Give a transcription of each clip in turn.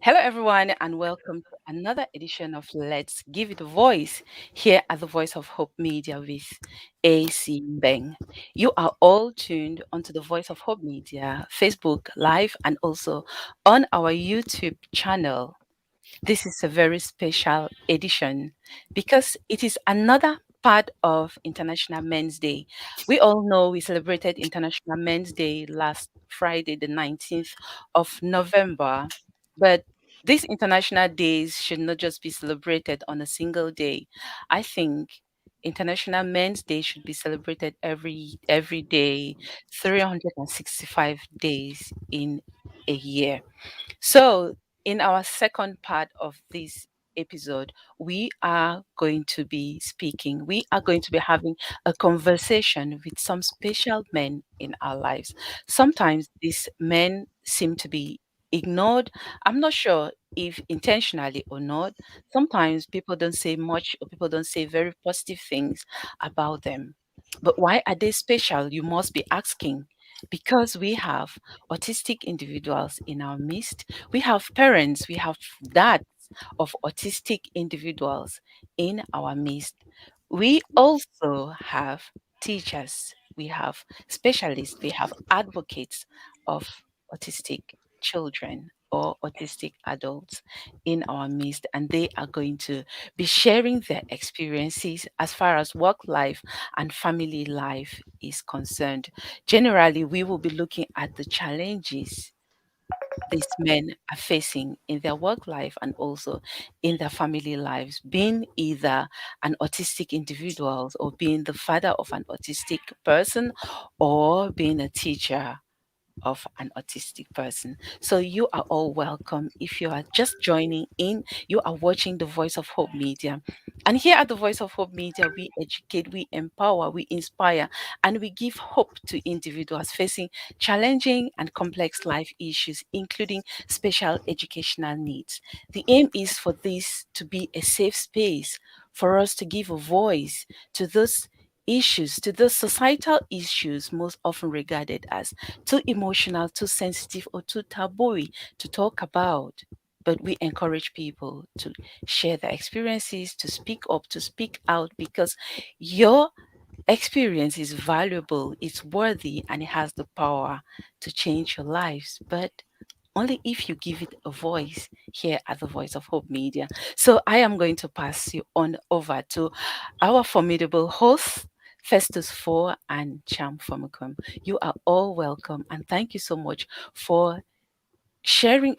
Hello, everyone, and welcome to another edition of Let's Give It a Voice here at the Voice of Hope Media with AC Beng. You are all tuned onto the Voice of Hope Media Facebook Live and also on our YouTube channel. This is a very special edition because it is another part of International Men's Day. We all know we celebrated International Men's Day last Friday, the 19th of November. But these international days should not just be celebrated on a single day. I think International Men's Day should be celebrated every day, 365 days in a year. So, in our second part of this episode, we are going to be having a conversation with some special men in our lives. Sometimes these men seem to be ignored. I'm not sure if intentionally or not. Sometimes people don't say much or people don't say very positive things about them. But why are they special? You must be asking. Because we have autistic individuals in our midst, we have parents, we have dads of autistic individuals in our midst. We also have teachers, we have specialists, we have advocates of autistic children or autistic adults in our midst, and they are going to be sharing their experiences as far as work life and family life is concerned. Generally, we will be looking at the challenges these men are facing in their work life and also in their family lives, being either an autistic individual or being the father of an autistic person or being a teacher of an autistic person. So you are all welcome. If you are just joining in, you are watching the Voice of Hope Media. And here at the Voice of Hope Media, we educate, we empower, we inspire, and we give hope to individuals facing challenging and complex life issues, including special educational needs. The aim is for this to be a safe space for us to give a voice to those issues, to those societal issues most often regarded as too emotional, too sensitive, or too taboo to talk about. But we encourage people to share their experiences, to speak up, to speak out, because your experience is valuable, it's worthy, and it has the power to change your lives. But only if you give it a voice here at the Voice of Hope Media. So I am going to pass you on over to our formidable hosts, Festus Four and Cham Fomakum. You are all welcome, and thank you so much for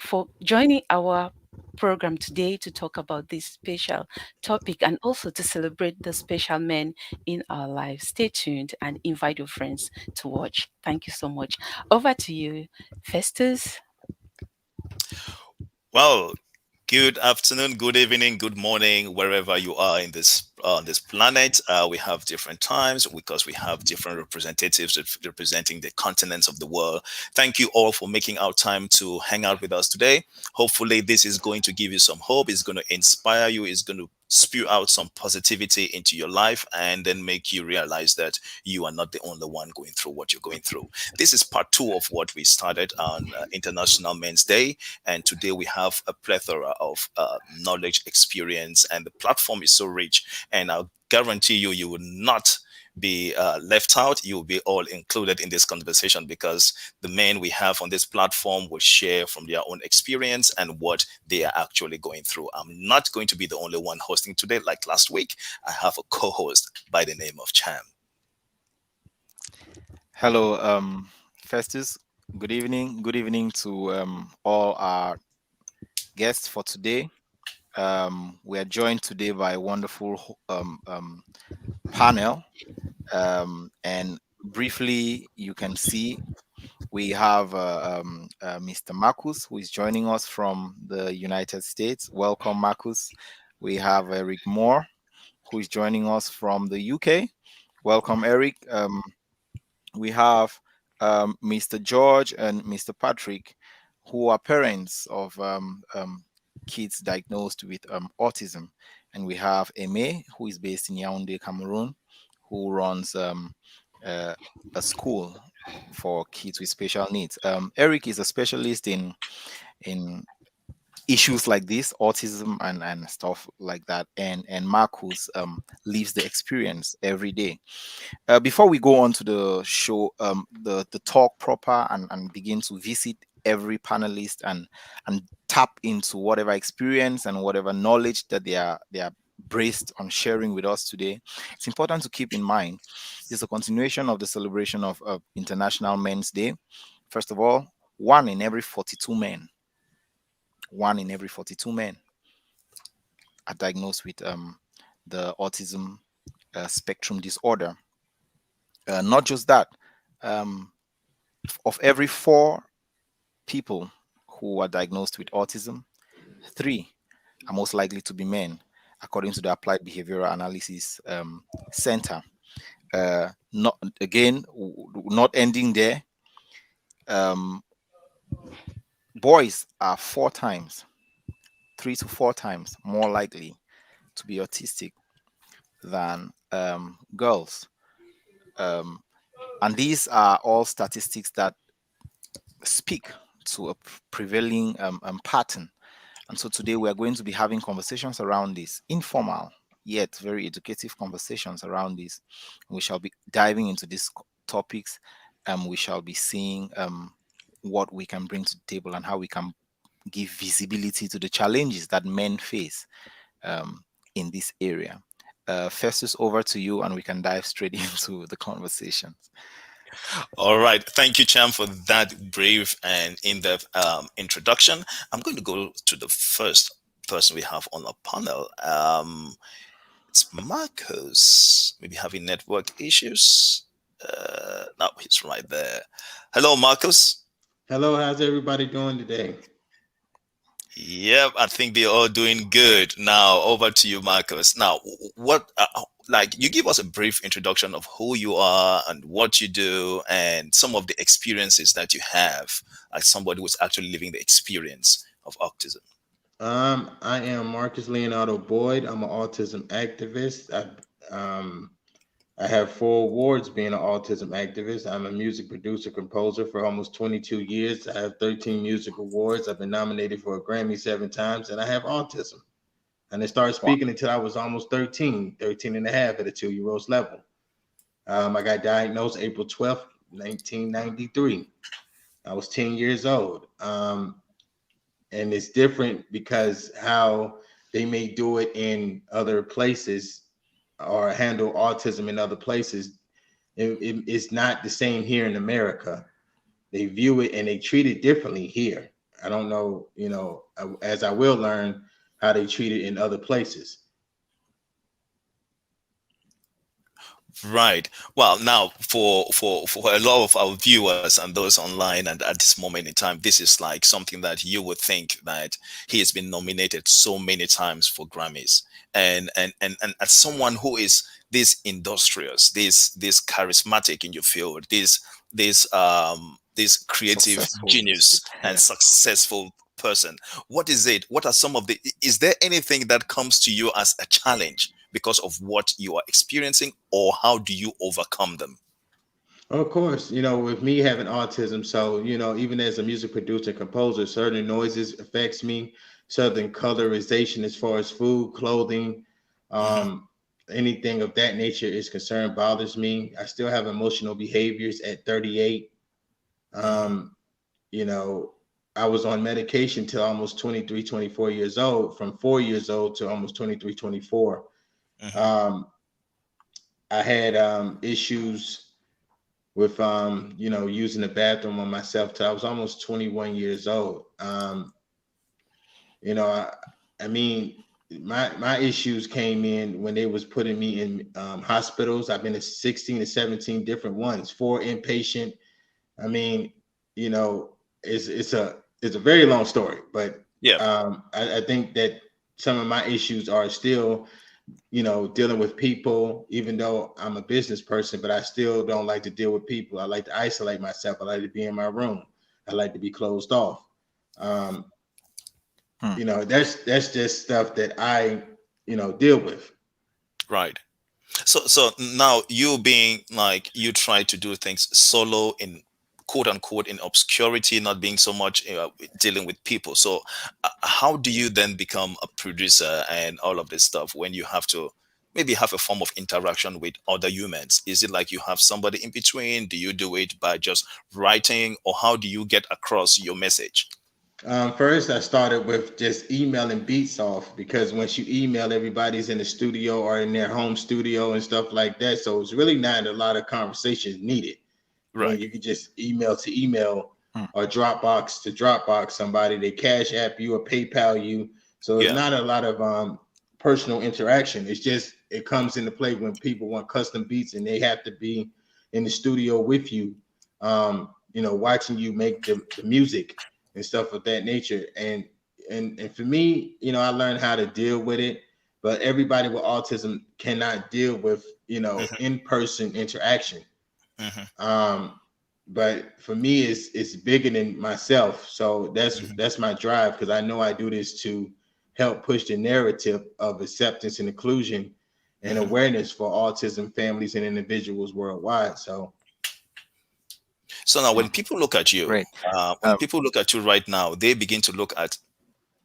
for joining our program today to talk about this special topic and also to celebrate the special men in our lives. Stay tuned and invite your friends to watch. Thank you so much. Over to you, Festus. Well, good afternoon, good evening, good morning, wherever you are in this planet. We have different times because we have different representatives representing the continents of the world. Thank you all for making our time to hang out with us today. Hopefully, this is going to give you some hope. It's going to inspire you. It's going to spew out some positivity into your life and then make you realize that you are not the only one going through what you're going through. This is part two of what we started on International Men's Day, and today we have a plethora of knowledge, experience, and the platform is so rich. And I'll guarantee you, you will not be left out. You will be all included in this conversation because the men we have on this platform will share from their own experience and what they are actually going through. I'm not going to be the only one hosting today. Like last week, I have a co-host by the name of Cham. Hello, Festus. Good evening. Good evening to all our guests for today. We are joined today by a wonderful panel. And briefly, you can see we have Mr. Marcus, who is joining us from the United States. Welcome, Marcus. We have Eric Moore, who is joining us from the UK. Welcome, Eric. We have Mr. George and Mr. Patrick, who are parents of kids diagnosed with autism. And we have Aimee, who is based in Yaoundé, Cameroon, who runs uh, a school for kids with special needs. Eric is a specialist in issues like this, autism and stuff like that. And Marcus lives the experience every day. Before we go on to the show, the talk proper and begin to visit every panelist and tap into whatever experience and whatever knowledge that they are braced on sharing with us today, it's important to keep in mind this is a continuation of the celebration of International Men's Day. First of all, one in every 42 men, one in every 42 men are diagnosed with the autism spectrum disorder. Not just that, um, of every four people who are diagnosed with autism, three are most likely to be men, according to the Applied Behavioral Analysis Center. Not again, not ending there. Um, boys are four times, 3 to 4 times more likely to be autistic than girls. Um, and these are all statistics that speak to a prevailing pattern. And so today we are going to be having conversations around this, informal yet very educative conversations around this. We shall be diving into these topics, and we shall be seeing what we can bring to the table and how we can give visibility to the challenges that men face um, in this area. Festus, over to you, and we can dive straight into the conversations. All right. Thank you, Cham, for that brief and in-depth introduction. I'm going to go to the first person we have on the panel. It's Marcos. Maybe having network issues. No, he's right there. Hello, Marcos. Hello, how's everybody doing today? Yep, I think they're all doing good. Now, over to you, Marcos. Now, what, like, you give us a brief introduction of who you are and what you do and some of the experiences that you have as somebody who's actually living the experience of autism. I am Marcus Leonardo Boyd. I'm an autism activist. Um, I have 4 awards being an autism activist. I'm a music producer, composer for almost 22 years. I have 13 music awards. I've been nominated for a Grammy 7 times, and I have autism. And I started Wow. speaking until I was almost 13 and a half at a 2 year old's level. I got diagnosed April 12th, 1993. I was 10 years old. And it's different because how they may do it in other places or handle autism in other places, it's not the same here in America. They view it and they treat it differently here. I don't know, as I will learn how they treat it in other places. Right. Well, now for a lot of our viewers and those online and at this moment in time, this is like something that you would think that he has been nominated so many times for Grammys. And as someone who is this industrious, this charismatic in your field, this creative Successful, you speak. genius and Yeah. successful person, what is it? What are some of the, is there anything that comes to you as a challenge because of what you are experiencing, or how do you overcome them? Of course, with me having autism, so even as a music producer and composer, certain noises affects me, certain colorization as far as food, clothing, Hmm. um, anything of that nature is concerned bothers me. I still have emotional behaviors at 38. Hmm. Um, you know, I was on medication till almost 23, 24 years old, from 4 years old to almost 23, 24. Hmm. Um, I had issues with using the bathroom on myself till I was almost 21 years old. You know, I, I mean, my issues came in when they was putting me in hospitals. I've been to 16 to 17 different ones, 4 inpatient. I mean, you know, it's a very long story, but Yeah. I think that some of my issues are still dealing with people, even though I'm a business person, but I still don't like to deal with people. I like to isolate myself. I like to be in my room. I like to be closed off. Um, Hmm. that's just stuff that I, deal with. Right. So now you being like, you try to do things solo in quote unquote in obscurity, not being so much dealing with people. So how do you then become a producer and all of this stuff when you have to maybe have a form of interaction with other humans? Is it like you have somebody in between? Do you do it by just writing, or how do you get across your message? First, I started with just emailing beats off because once you email, everybody's in the studio or in their home studio and stuff like that. So it's really not a lot of conversations needed. Right. You could just email to email Hmm. or Dropbox to Dropbox somebody. They cash app you or PayPal you. So it's Yeah. not a lot of personal interaction. It's just it comes into play when people want custom beats and they have to be in the studio with you, watching you make the music and stuff of that nature. And for me, I learned how to deal with it. But everybody with autism cannot deal with Hmm. in-person interaction. Hmm. um but for me it's bigger than myself, so that's Hmm. that's my drive, because I know I do this to help push the narrative of acceptance and inclusion and Hmm. awareness for autism families and individuals worldwide. So So now, Hmm. when people look at you, Great. when people look at you right now, they begin to look at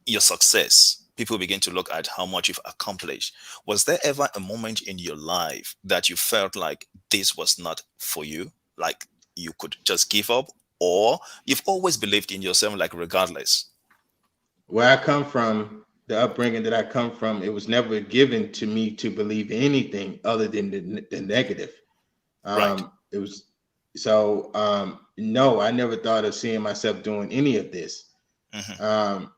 your success. People begin to look at how much you've accomplished. Was there ever a moment in your life that you felt like this was not for you? Like you could just give up? Or you've always believed in yourself, like regardless? where I come from, the upbringing that I come from, it was never given to me to believe anything other than the negative. Right. It was so no, I never thought of seeing myself doing any of this. Hmm. um,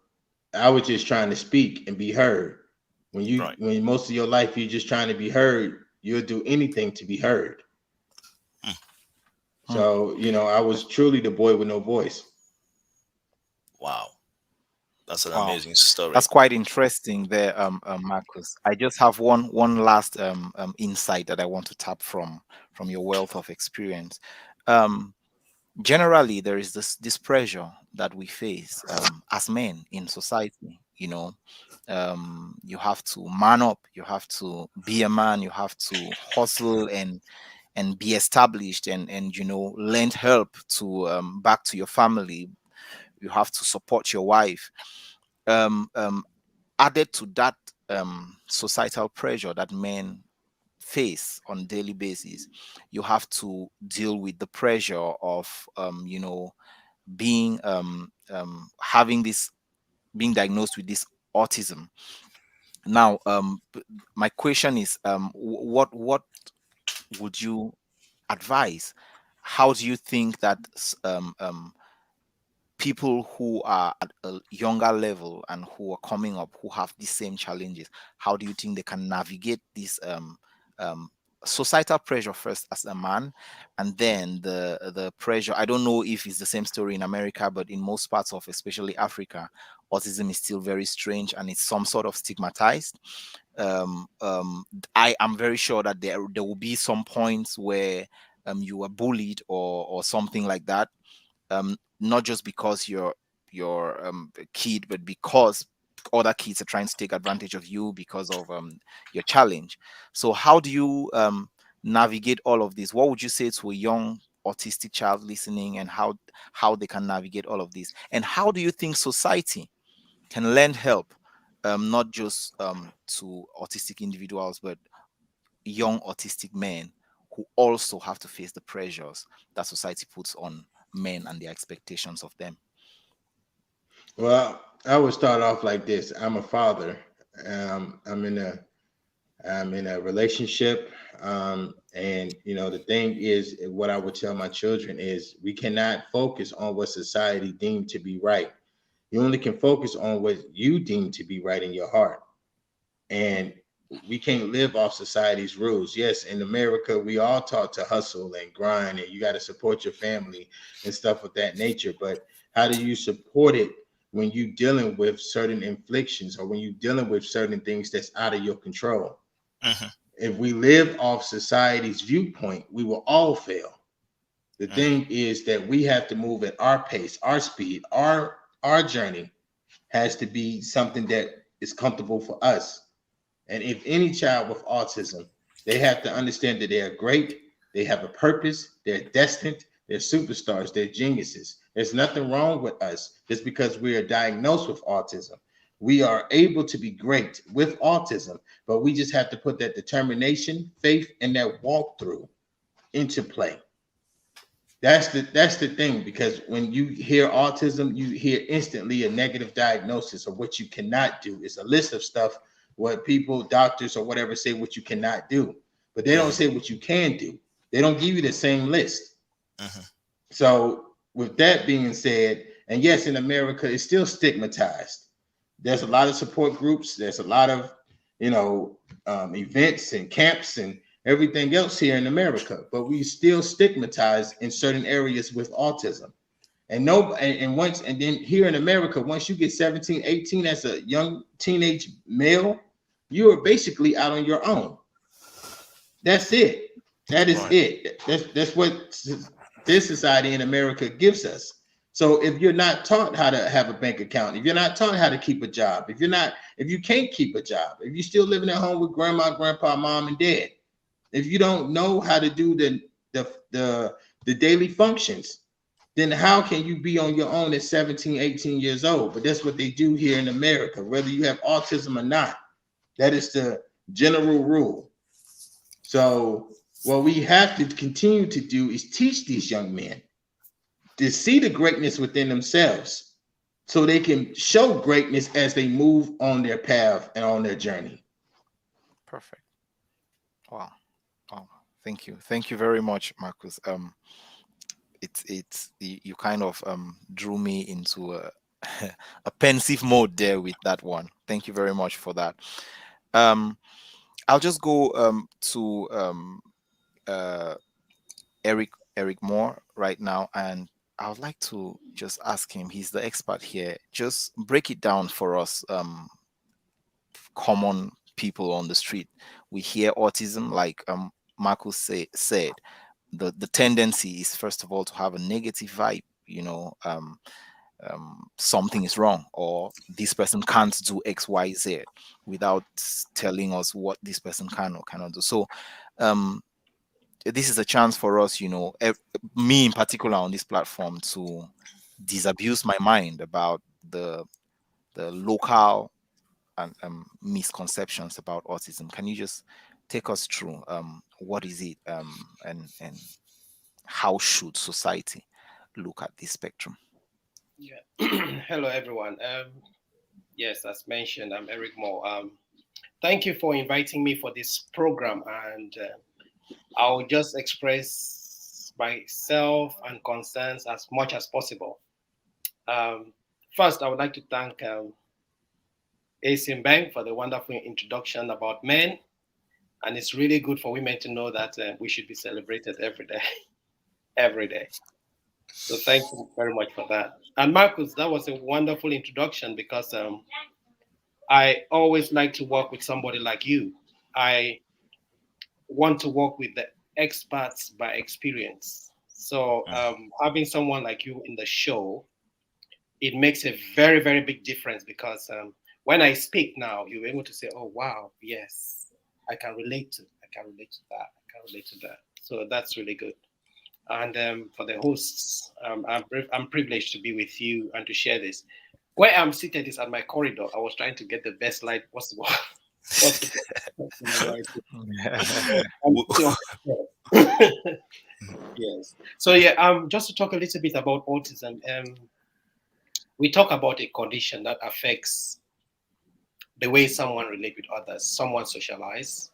I was just trying to speak and be heard. Right. When most of your life you're just trying to be heard, you'll do anything to be heard. Mm. Hmm. So, I was truly the boy with no voice. Wow. That's an Wow, amazing story. that's quite interesting there, Marcus. I just have one last insight that I want to tap from your wealth of experience. Um, Generally, there is this pressure that we face as men in society. You have to man up, you have to be a man, you have to hustle and be established and lend help to back to your family. You have to support your wife. Um, um, Added to that societal pressure that men face on daily basis, you have to deal with the pressure of being having this being diagnosed with this autism. Now, my question is, what would you advise? How do you think that people who are at a younger level and who are coming up who have the same challenges, how do you think they can navigate this um, societal pressure first as a man, and then the pressure? I don't know if it's the same story in America, but in most parts of especially Africa, autism is still very strange and it's some sort of stigmatized. I am very sure that there will be some points where you were bullied or something like that, not just because you're a kid, but because other kids are trying to take advantage of you because of your challenge. So how do you navigate all of this? What would you say to a young autistic child listening, and how they can navigate all of this? And how do you think society can lend help, not just to autistic individuals, but young autistic men who also have to face the pressures that society puts on men and their expectations of them? Well, I would start off like this. I'm a father. I'm in a relationship. And the thing is, what I would tell my children is we cannot focus on what society deemed to be right. You only can focus on what you deem to be right in your heart. And we can't live off society's rules. Yes, in America, we all taught to hustle and grind, and you got to support your family and stuff of that nature. But how do you support it when you dealing with certain inflictions or when you dealing with certain things that's out of your control? Hmm. If we live off society's viewpoint, we will all fail. The Hmm. thing is that we have to move at our pace, our speed, our journey has to be something that is comfortable for us. And if any child with autism, they have to understand that they are great, they have a purpose, they're destined, they're superstars, they're geniuses. There's nothing wrong with us just because we are diagnosed with autism. We are able to be great with autism, but we just have to put that determination, faith, and that walkthrough into play. That's the thing, because when you hear autism, you hear instantly a negative diagnosis of what you cannot do. It's a list of stuff what people, doctors or whatever, say what you cannot do, but they don't Mhm. say what you can do. They don't give you the same list. Mhm. So with that being said, and yes, in America, it's still stigmatized. There's a lot of support groups. There's a lot of, you know, events and camps and everything else here in America, but we still stigmatized in certain areas with autism. And no, and once, and then here in America, once you get 17, 18 as a young teenage male, you are basically out on your own. That's it. That is Right. it. That's what this society in America gives us. So if you're not taught how to have a bank account, if you're not taught how to keep a job, if you can't keep a job, if you're still living at home with grandma, grandpa, mom, and dad, if you don't know how to do the daily functions, then how can you be on your own at 17, 18 years old? But that's what they do here in America, whether you have autism or not. That is the general rule. So what we have to continue to do is teach these young men to see the greatness within themselves so they can show greatness as they move on their path and on their journey. Perfect. Wow. Wow. Thank you very much, Marcus. You kind of drew me into a a pensive mode there with that one. Thank you very much for that. Um, I'll just go to uh, Eric Moore right now, and I would like to just ask him. He's the expert here. Just break it down for us. Common people on the street, we hear autism, like Marcus said. The tendency is, first of all, to have a negative vibe. Something is wrong, or this person can't do XYZ, without telling us what this person can or cannot do. So um this is a chance for us, me in particular on this platform, to disabuse my mind about the local and misconceptions about autism. Can you just take us through what is it, and how should society look at this spectrum? Yeah. Hello, everyone. Yes, as mentioned, I'm Eric Moore. Thank you for inviting me for this program, and I'll just express myself and concerns as much as possible. Um, First, I would like to thank Asim Bank for the wonderful introduction about men, and it's really good for women to know that we should be celebrated every day, every day. So thank you very much for that. And Marcus, that was a wonderful introduction because I always like to work with somebody like you. I want to work with the experts by experience. So having someone like you in the show, it makes a very, very big difference because when I speak now, you're able to say, "Oh, wow, yes, I can relate to, I can relate to that, I can relate to that." So that's really good. And for the hosts, I'm privileged to be with you and to share this. Where I'm seated is at my corridor. I was trying to get the best light possible. possible. Right. I'm W- sitting on the stairs. Yes. So yeah, just to talk a little bit about autism. We talk about a condition that affects the way someone relates with others, someone socialize,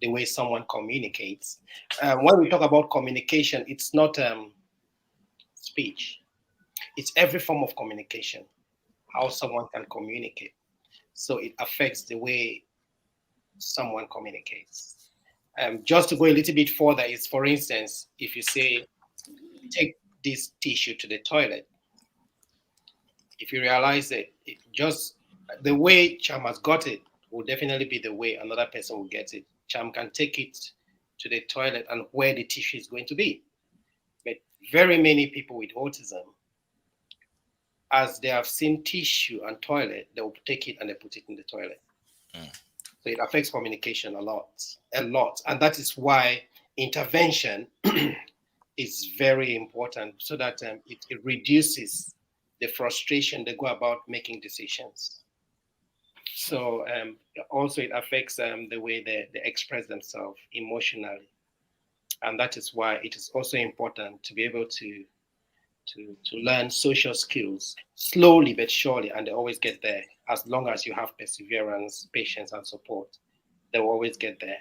the way someone communicates. When we talk about communication, it's not speech. It's every form of communication, how someone can communicate. So it affects the way someone communicates. Just to go a little bit further, is for instance, if you say, take this tissue to the toilet, if you realize that just the way Cham has got it will definitely be the way another person will get it. Cham can take it to the toilet and where the tissue is going to be. But very many people with autism, as they have seen tissue and toilet, they will take it and they put it in the toilet. Mm. So it affects communication a lot, a lot. And that is why intervention is very important so that it reduces the frustration they go about making decisions. So also it affects the way they express themselves emotionally, and that is why it is also important to be able to learn social skills slowly but surely, and they always get there as long as you have perseverance, patience, and support. They will always get there.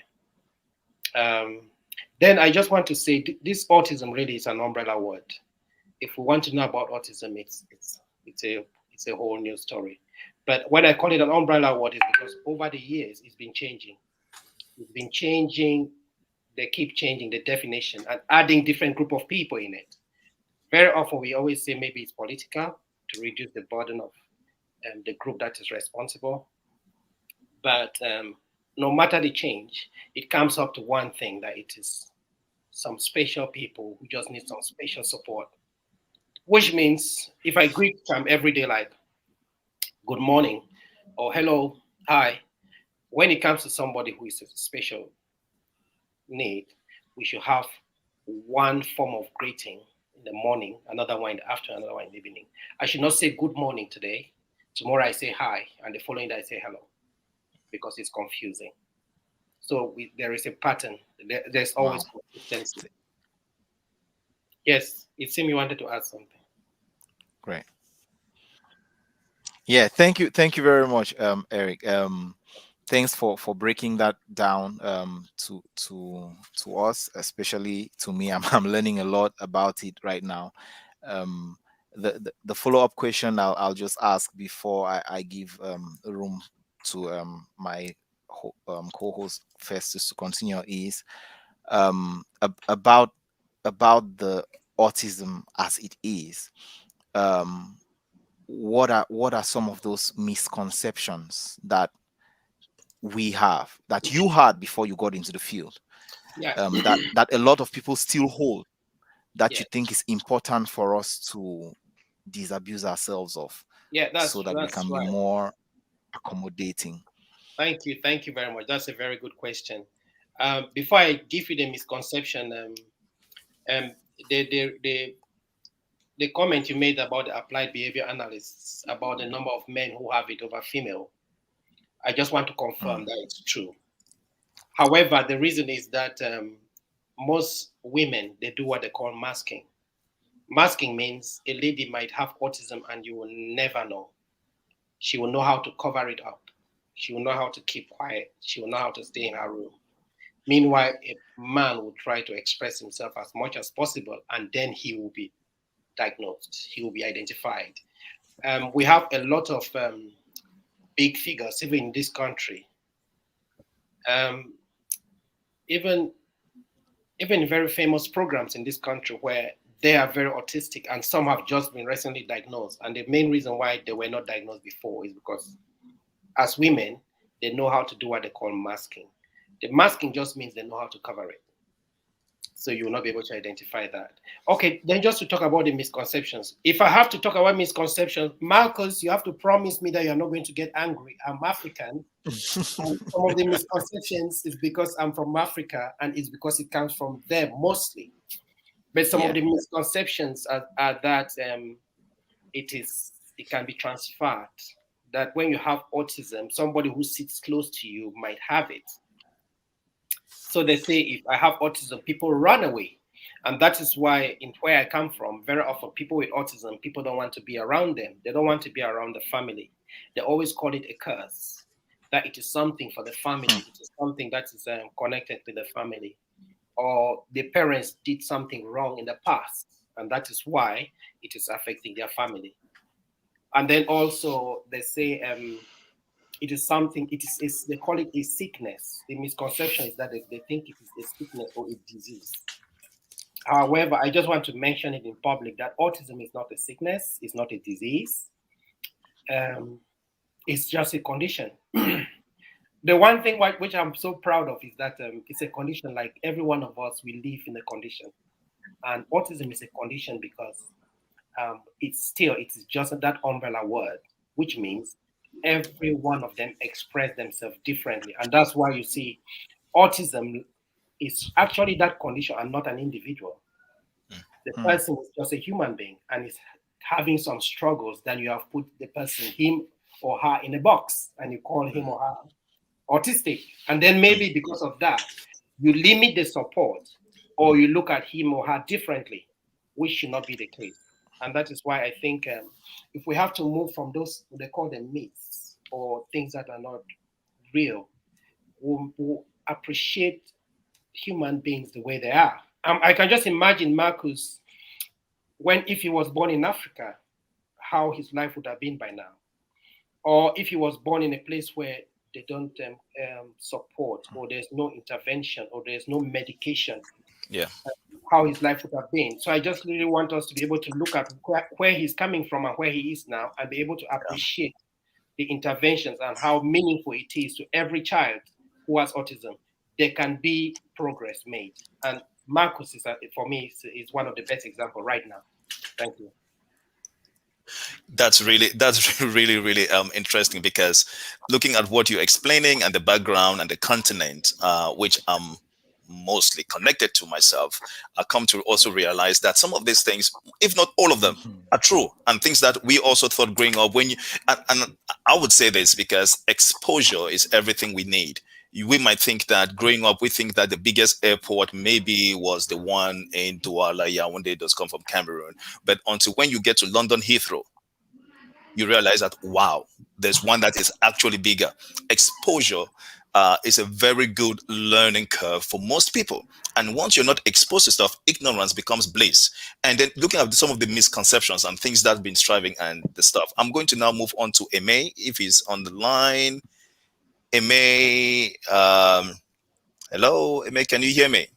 Um, then I just want to say this autism really is an umbrella word. If we want to know about autism, it's a whole new story. But when I call it an umbrella word, is because over the years it's been changing. It's been changing. They keep changing the definition and adding different group of people in it. Very often we always say maybe it's political to reduce the burden of the group that is responsible. But no matter the change, it comes up to one thing, that it is some special people who just need some special support. Which means if I greet them every day like good morning or hello, hi, when it comes to somebody who is a special need, we should have one form of greeting in the morning, another one in the afternoon, another one in the evening. I should not say good morning today. Tomorrow I say hi, and the following day I say hello, because it's confusing. So there is a pattern. There's Wow. always consistency. Yes, it seemed you wanted to add something. Great. Yeah, thank you very much, Eric. Thanks for breaking that down to us, especially to me. I'm learning a lot about it right now. Um, the follow up question I'll just ask before I give room to my co-host Festus to continue is about the autism as it is. Um, what are some of those misconceptions that we have, that you had before you got into the field, Yeah, that a lot of people still hold, that yeah, you think is important for us to disabuse ourselves of, yeah. so that we That's can be right. more accommodating? Thank you very much. That's a very good question. Before I give you the misconception, um, the the comment you made about the applied behavior analysts about the number of men who have it over female, I just want to Mm, confirm that it's true. However, the reason is that most women, they do what they call masking. Masking means a lady might have autism and you will never know. She will know how to cover it up. She will know how to keep quiet. She will know how to stay in her room. Meanwhile, a man will try to express himself as much as possible, and then he will be diagnosed. He will be identified. We have a lot of big figures, even in this country, um, even even very famous programs in this country where they are very autistic, and some have just been recently diagnosed. And the main reason why they were not diagnosed before is because, as women, they know how to do what they call masking. The masking just means they know how to cover it. So you will not be able to identify that. Okay, then just to talk about the misconceptions. If I have to talk about misconceptions, Marcus, you have to promise me that you're not going to get angry. I'm African, and some of the misconceptions is because I'm from Africa, and it's because it comes from them mostly. But some of yeah. the misconceptions are that it can be transferred. That when you have autism, somebody who sits close to you might have it. So they say if I have autism, people run away. And that is why, in where I come from, very often people with autism, people don't want to be around them. They don't want to be around the family. They always call it a curse, that it is something for the family. Hmm, It is something that is connected with the family. Or the parents did something wrong in the past. And that is why it is affecting their family. And then also they say it is something, they call it a sickness. The misconception is that they think it is a sickness or a disease. However, I just want to mention it in public that autism is not a sickness, it's not a disease, um, it's just a condition. The one thing which I'm so proud of is that it's a condition. Like every one of us, we live in a condition. And autism is a condition because it is just that umbrella word, which means every one of them express themselves differently. And that's why you see autism is actually that condition and not an individual. The hmm, person is just a human being and is having some struggles. Then you have put the person, him or her in a box, and you call him or her autistic. And then maybe because of that, you limit the support or you look at him or her differently, which should not be the case. And that is why I think if we have to move from those, they call them myths or things that are not real, we'll appreciate human beings the way they are. I can just imagine Marcus, if he was born in Africa, how his life would have been by now. Or if he was born in a place where they don't support, or there's no intervention, or there's no medication, Yeah. how his life would have been. So I just really want us to be able to look at where he's coming from and where he is now, and be able to appreciate the interventions and how meaningful it is to every child who has autism. There can be progress made. And Marcus is, for me, is one of the best examples right now. Thank you. That's really really interesting, because looking at what you're explaining and the background and the continent, which I'm mostly connected to myself, I come to also realize that some of these things, if not all of them, are true, and things that we also thought growing up. And I would say this because exposure is everything we need. We might think that growing up, we think that the biggest airport maybe was the one in Douala, Yaoundé, does come from Cameroon. But until when you get to London Heathrow, you realize that, wow, there's one that is actually bigger. Exposure is a very good learning curve for most people. And once you're not exposed to stuff, ignorance becomes bliss. And then looking at some of the misconceptions and things that have been striving and the stuff, I'm going to now move on to Aimé, if he's on the line. Aimé, hello, Aimé, can you hear me?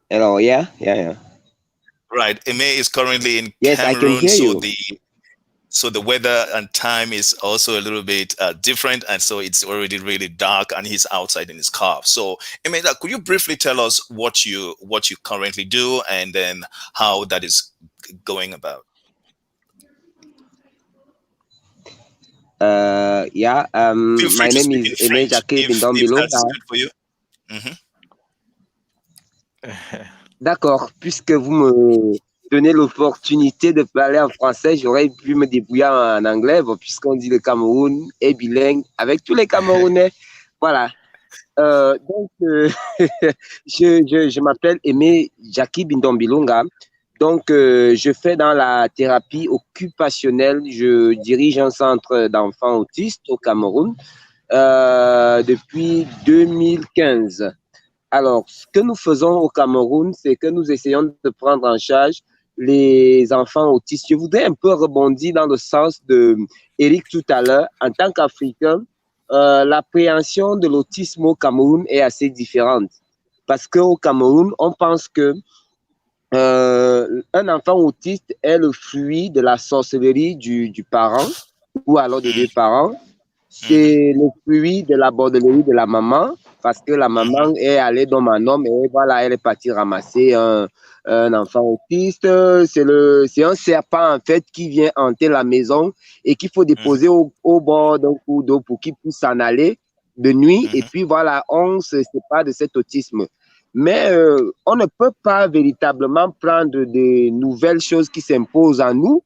Hello, yeah. Right, Aimé is currently in Yes, I can Cameroon, hear you. so the weather and time is also a little bit different, and so it's already really dark, and he's outside in his car. So, Aimé, could you briefly tell us what you currently do, and then how that is going about? Yeah, Feel free my to name speak in is Aimé French Jacques if that's Bindombilonga. good for you. Hmm. D'accord, puisque vous me donnez l'opportunité de parler en français, j'aurais pu me débrouiller en anglais, bon, puisqu'on dit le Cameroun est bilingue avec tous les Camerounais. Voilà. Donc, je m'appelle Aimé Jacques Bindombilonga. Donc, je fais dans la thérapie occupationnelle. Je dirige un centre d'enfants autistes au Cameroun depuis 2015. Alors, ce que nous faisons au Cameroun, c'est que nous essayons de prendre en charge les enfants autistes. Je voudrais un peu rebondir dans le sens de Eric tout à l'heure. En tant qu'Africain, l'appréhension de l'autisme au Cameroun est assez différente. Parce qu'au Cameroun, on pense que un enfant autiste est le fruit de la sorcellerie du parent ou alors des deux parents. C'est le fruit de la bordellerie de la maman parce que la maman est allée dans un homme et voilà, elle est partie ramasser un enfant autiste. C'est un serpent en fait qui vient hanter la maison et qu'il faut déposer au bord d'un cours d'eau pour qu'il puisse s'en aller de nuit. Et puis voilà, on se sépare de cet autisme. Mais on ne peut pas véritablement prendre de nouvelles choses qui s'imposent à nous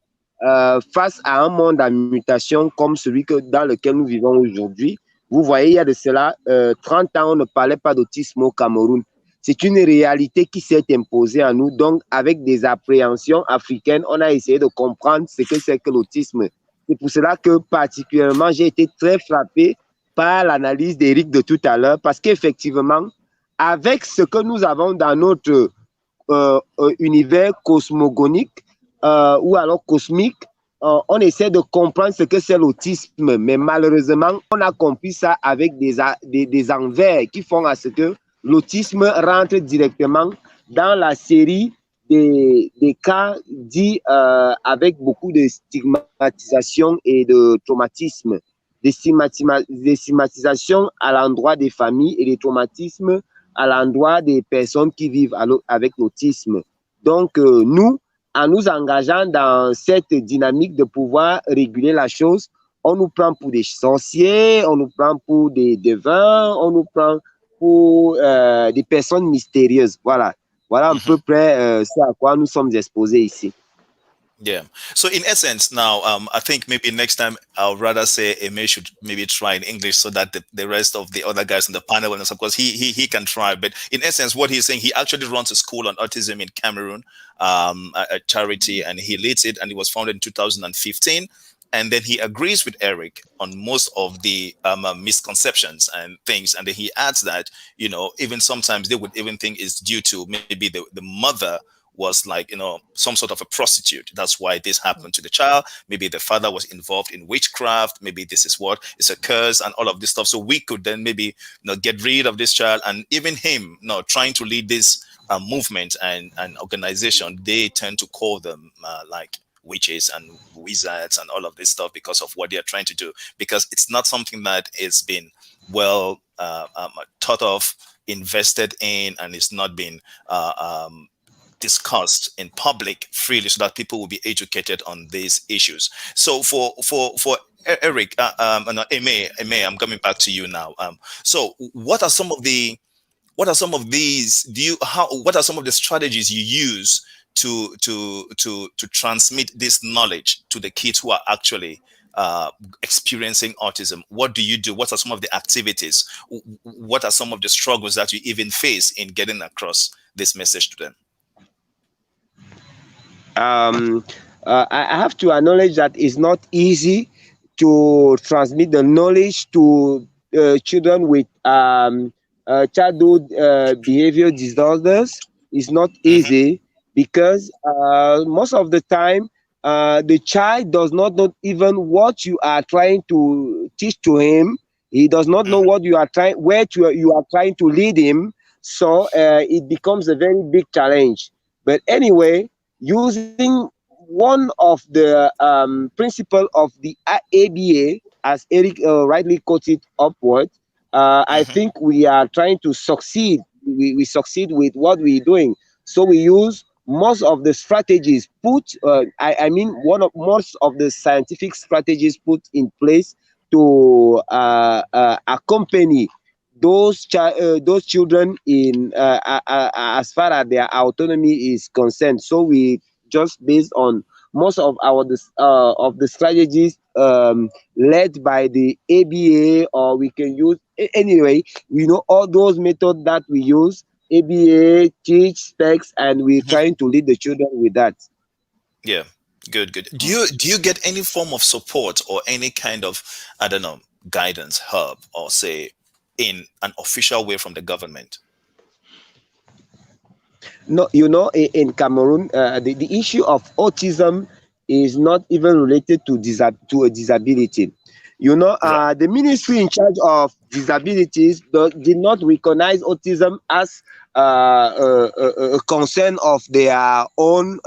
face à un monde en mutation comme celui dans lequel nous vivons aujourd'hui. Vous voyez, il y a de cela 30 ans, on ne parlait pas d'autisme au Cameroun. C'est une réalité qui s'est imposée à nous. Donc, avec des appréhensions africaines, on a essayé de comprendre ce que c'est que l'autisme. C'est pour cela que particulièrement, j'ai été très frappé par l'analyse d'Éric de tout à l'heure parce qu'effectivement, avec ce que nous avons dans notre univers cosmogonique, ou alors cosmique, on essaie de comprendre ce que c'est l'autisme, mais malheureusement, on a compris ça avec des envers qui font à ce que l'autisme rentre directement dans la série des cas dits avec beaucoup de stigmatisation et de traumatisme, des stigmatisations à l'endroit des familles et des traumatismes à l'endroit des personnes qui vivent avec l'autisme. Donc, nous, en nous engageant dans cette dynamique de pouvoir réguler la chose, on nous prend pour des sorciers, on nous prend pour des devins, on nous prend pour des personnes mystérieuses. Voilà à peu près ce à quoi nous sommes exposés ici. Yeah. So in essence, now I think maybe next time I'll rather say Eme should maybe try in English so that the rest of the other guys in the panel and stuff, because he can try. But in essence, what he's saying, he actually runs a school on autism in Cameroon, a charity, and he leads it, and it was founded in 2015. And then he agrees with Eric on most of the misconceptions and things, and then he adds that, even sometimes they would even think it's due to maybe the mother was, like, some sort of a prostitute. That's why this happened to the child. Maybe the father was involved in witchcraft. Maybe this is what it's a curse and all of this stuff. So we could then maybe get rid of this child, and even him trying to lead this movement and organization. They tend to call them like witches and wizards and all of this stuff because of what they are trying to do, because it's not something that is been well thought of, invested in, and it's not been discussed in public freely, so that people will be educated on these issues. So for Eric, and Eme, I'm coming back to you now. So what are some of the strategies you use to transmit this knowledge to the kids who are actually experiencing autism? What do you do? What are some of the activities? What are some of the struggles that you even face in getting across this message to them? I have to acknowledge that it's not easy to transmit the knowledge to children with childhood behavior disorders. It's not Hmm. easy because most of the time the child does not know even what you are trying to teach to him. He does not know Hmm. what you are trying, you are trying to lead him. So it becomes a very big challenge. But anyway, using one of the principle of the ABA, as Eric rightly quoted upward, I Hmm. think we are trying to succeed. We succeed with what we're doing. So we use most of the strategies put, I mean, one of most of the scientific strategies put in place to accompany those children in as far as their autonomy is concerned. So we just based on most of the strategies led by the ABA, or we can use anyway. We know all those methods that we use: ABA, teach, specs, and we're Hmm. trying to lead the children with that. Yeah, good. Do you get any form of support or any kind of, I don't know, guidance, help, or say in an official way from the government? No, in Cameroon, the issue of autism is not even related to to a disability. Right. The ministry in charge of disabilities did not recognize autism as a concern of their own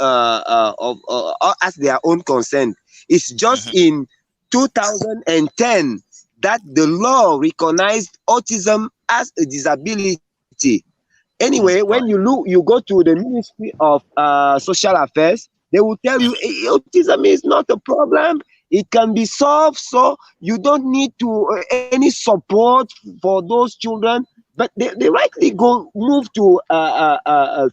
as their own concern. It's just Hmm. in 2010 that the law recognized autism as a disability. Anyway, when you Right. look, you go to the Ministry of Social Affairs, they will tell you, Hmm. autism is not a problem. It can be solved, so you don't need to any support for those children. But they rightly go move to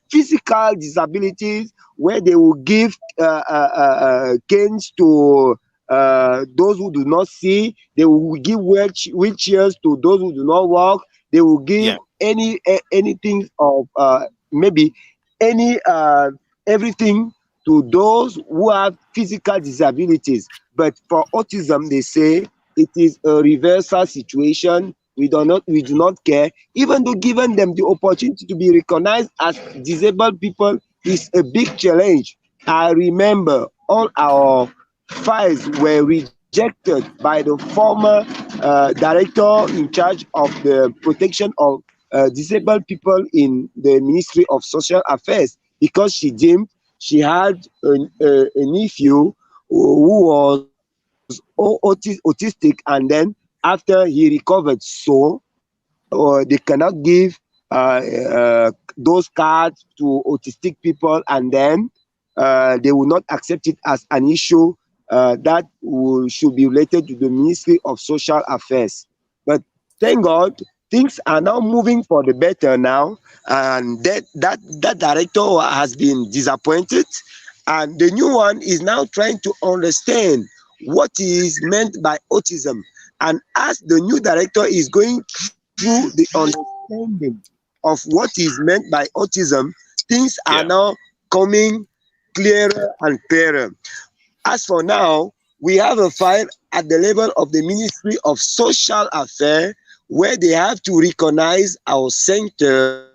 physical disabilities, where they will give canes to those who do not see. They will give wheelchairs to those who do not walk. They will give Yeah. anything of maybe any everything to those who have physical disabilities. But for autism, they say it is a reversal situation. We do not care. Even though given them the opportunity to be recognized as disabled people is a big challenge. I remember all our files were rejected by the former director in charge of the protection of disabled people in the Ministry of Social Affairs, because she deemed she had a nephew who was autistic, and then after he recovered, so they cannot give those cards to autistic people, and then they will not accept it as an issue should be related to the Ministry of Social Affairs. But thank God, things are now moving for the better now, and that director has been disappointed, And the new one is now trying to understand what is meant by autism. And as the new director is going through the understanding of what is meant by autism, things are Yeah. now coming clearer and clearer. As for now, we have a file at the level of the Ministry of Social Affairs where they have to recognize our center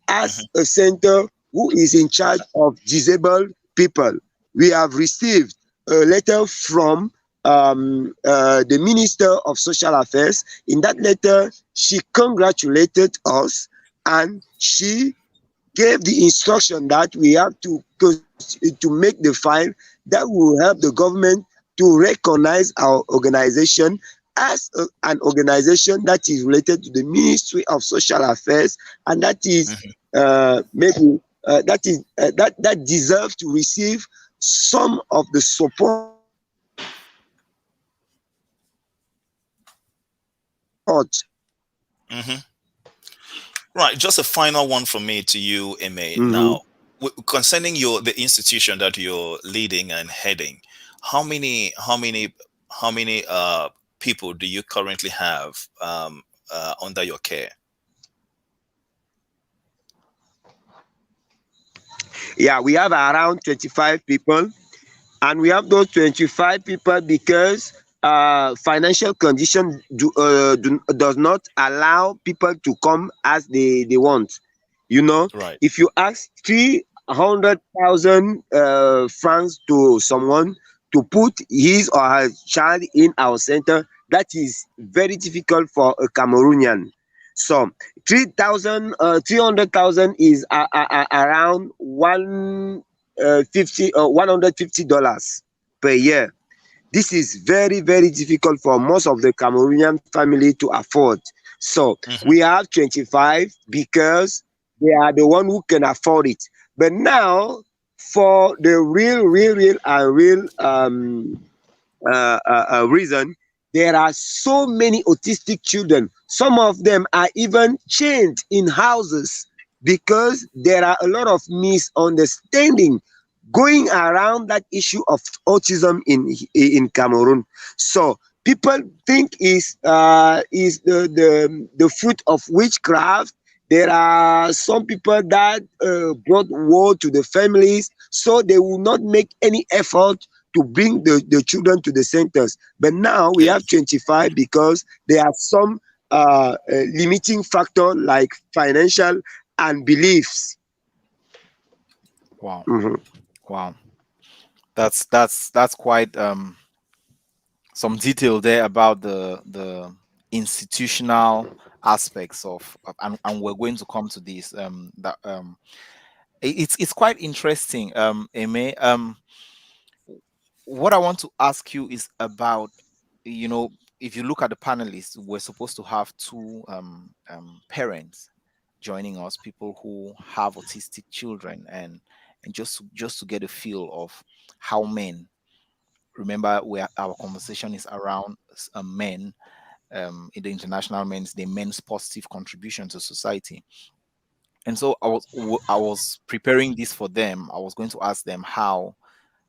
as a Hmm. center who is in charge of disabled people. We have received a letter from the Minister of Social Affairs. In that letter, she congratulated us and she gave the instruction that we have to make the file that will help the government to recognize our organization as an organization that is related to the Ministry of Social Affairs, and that is Hmm. maybe that deserves to receive some of the support Hmm. Right. Just a final one from me to you, Eme. Mhm. Now, concerning the institution that you're leading and heading, how many how many how many people do you currently have under your care? Yeah, we have around 25 people, and we have those 25 people because financial condition does not allow people to come as they want. You know, Right. if you ask 300,000 francs to someone to put his or her child in our center, that is very difficult for a Cameroonian. So 300,000 is around 150 $150 per year. This is very, very difficult for most of the Cameroonian family to afford. So Hmm. we have 25 because they are the one who can afford it. But now, for the real and real reason, there are so many autistic children. Some of them are even chained in houses because there are a lot of misunderstanding going around that issue of autism in Cameroon. So people think is the fruit of witchcraft. There are some people that brought war to the families, so they will not make any effort to bring the children to the centers. But now we Yeah. have 25 because there are some limiting factor like financial and beliefs. Wow. Mhm. Wow. That's quite some detail there about the institutional aspects of and we're going to come to this that it's quite interesting, Eme. What I want to ask you is about, you know, if you look at the panelists, we're supposed to have two parents joining us, people who have autistic children, and just to get a feel of how men. Remember, where our conversation is around men, in the International Men's Day, men's positive contribution to society. And so I was preparing this for them. I was going to ask them how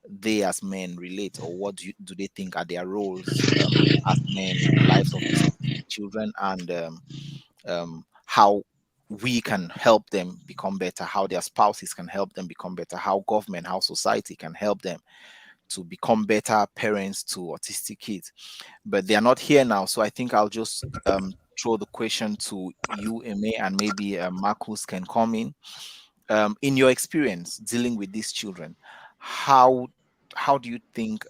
they as men relate, or what do they think are their roles as men in the lives of these autistic children, and how we can help them become better, how their spouses can help them become better, how government, how society can help them to become better parents to autistic kids. But they are not here now, so I think I'll just throw the question to you, Eme, and maybe Marcus can come in. In your experience dealing with these children, how how do you think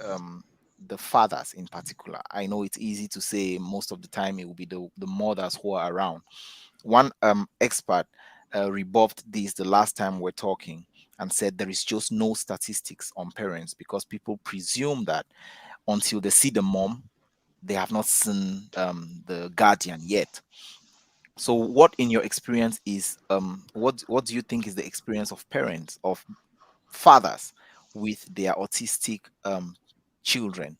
the fathers in particular, I know it's easy to say most of the time it will be the mothers who are around. One expert rebuffed this the last time we're talking and said there is just no statistics on parents because people presume that until they see the mom, they have not seen the guardian yet. So what in your experience is what do you think is the experience of parents, of fathers with their autistic children?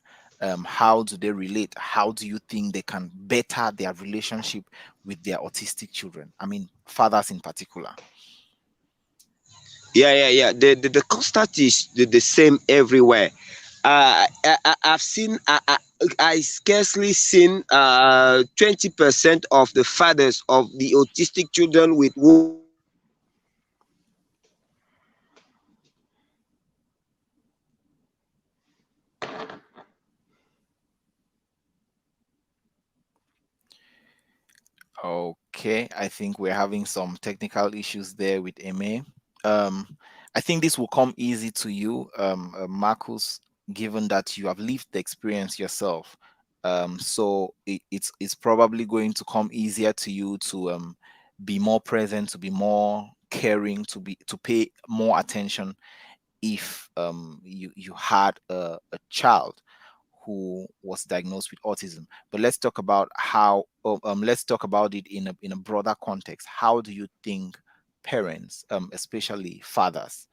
How do they relate? How do you think they can better their relationship with their autistic children? I mean, fathers in particular. Yeah. The constant is the same everywhere. I've seen. I scarcely seen 20% of the fathers of the autistic children with whom I work Okay, I think we're having some technical issues there with Eme. Um, I think this will come easy to you, Marcus, given that you have lived the experience yourself. So it's probably going to come easier to you to be more present, to be more caring, to pay more attention if you had a child who was diagnosed with autism. But let's talk about how let's talk about it in a broader context. How do you think parents, especially fathers,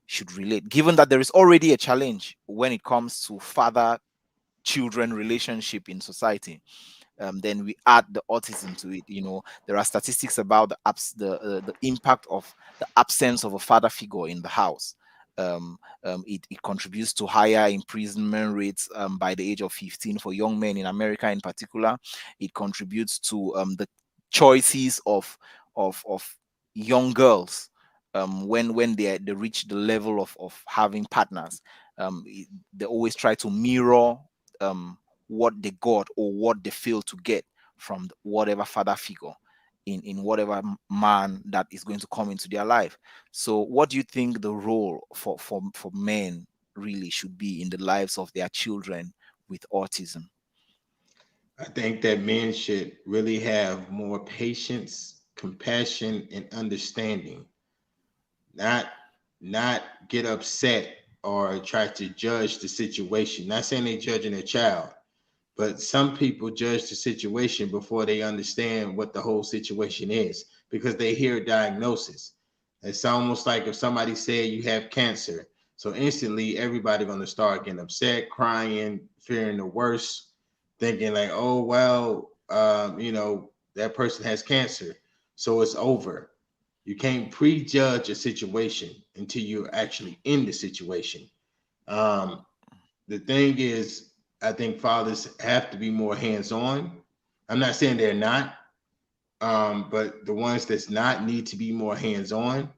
should relate, given that there is already a challenge when it comes to father children relationship in society? Then we add the autism to it. There are statistics about the impact of the absence of a father figure in the house. It contributes to higher imprisonment rates by the age of 15 for young men in America in particular. It contributes to the choices of young girls when they reach the level of having partners. They always try to mirror what they got or what they fail to get from whatever father figure in whatever man that is going to come into their life. So what do you think the role for men really should be in the lives of their children with autism? I think that men should really have more patience, compassion, and understanding. Not not get upset or try to judge the situation. Not saying they judging a child, but some people judge the situation before they understand what the whole situation is because they hear a diagnosis. It's almost like if somebody said you have cancer. So instantly everybody gonna start getting upset, crying, fearing the worst, thinking like, oh well, that person has cancer, so it's over. You can't prejudge a situation until you're actually in the situation. Um, the thing is, I think fathers have to be more hands on. I'm not saying they're not, but the ones that's not need to be more hands on.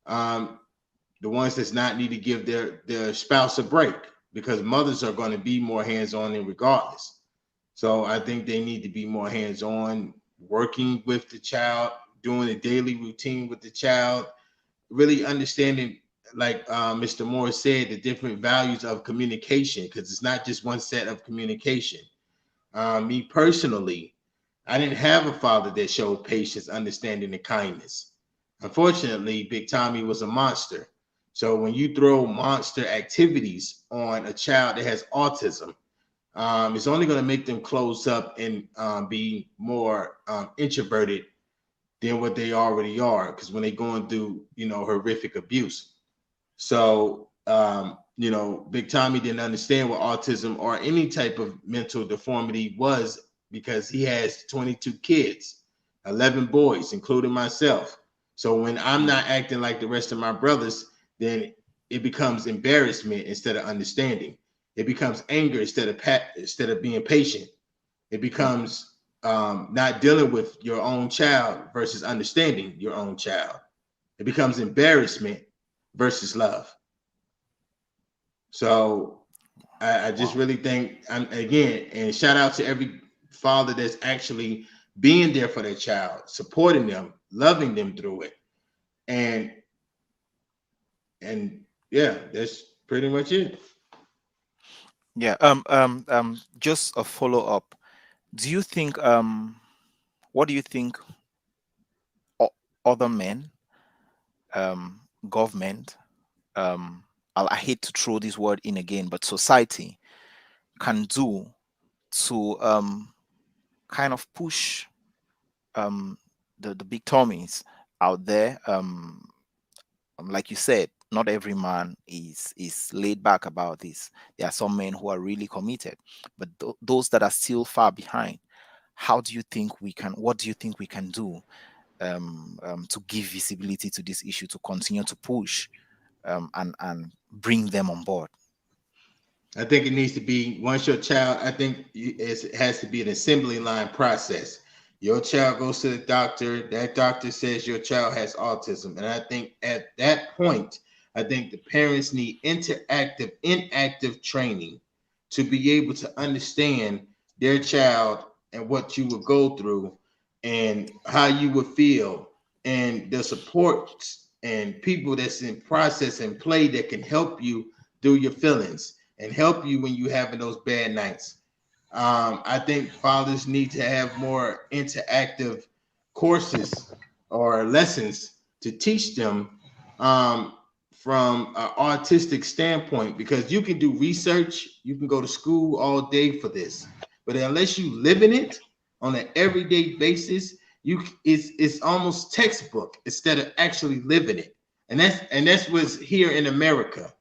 Um, the ones that's not need to give their spouse a break because mothers are going to be more hands on in regardless. So I think they need to be more hands on, working with the child, doing a daily routine with the child, really understanding, like Mr. Moore said, the different values of communication, because it's not just one set of communication. Me personally, I didn't have a father that showed patience, understanding, and kindness. Unfortunately, Big Tommy was a monster. So when you throw monster activities on a child that has autism, it's only going to make them close up and be more introverted than what they already are. Because when they're going through, horrific abuse. So, Big Tommy didn't understand what autism or any type of mental deformity was because he has 22 kids, 11 boys, including myself. So when I'm Mm. not acting like the rest of my brothers, then it becomes embarrassment instead of understanding. It becomes anger instead of being patient. It becomes not dealing with your own child versus understanding your own child. It becomes embarrassment versus love. So I just Wow. really think, again, and shout out to every father that's actually being there for their child, supporting them, loving them through it, and and yeah, that's pretty much it. Yeah. Just a follow up. Do you think what do you think other men, government, um, I hate to throw this word in again, but society can do to kind of push um, the big Tommies out there? Like you said, not every man is laid back about this. There are some men who are really committed, but those that are still far behind, how do you think we can? What do you think we can do to give visibility to this issue, to continue to push and bring them on board? I think it needs to be once your child, I think it has to be an assembly line process. Your child goes to the doctor, that doctor says your child has autism. And I think at that point, I think the parents need inactive training to be able to understand their child and what you would go through and how you would feel and the supports and people that's in process and play that can help you through your feelings and help you when you having those bad nights. I think fathers need to have more interactive courses or lessons to teach them um, from an autistic standpoint, because you can do research, you can go to school all day for this, but unless you live in it on an everyday basis, it's almost textbook instead of actually living it. And that's what's here in America,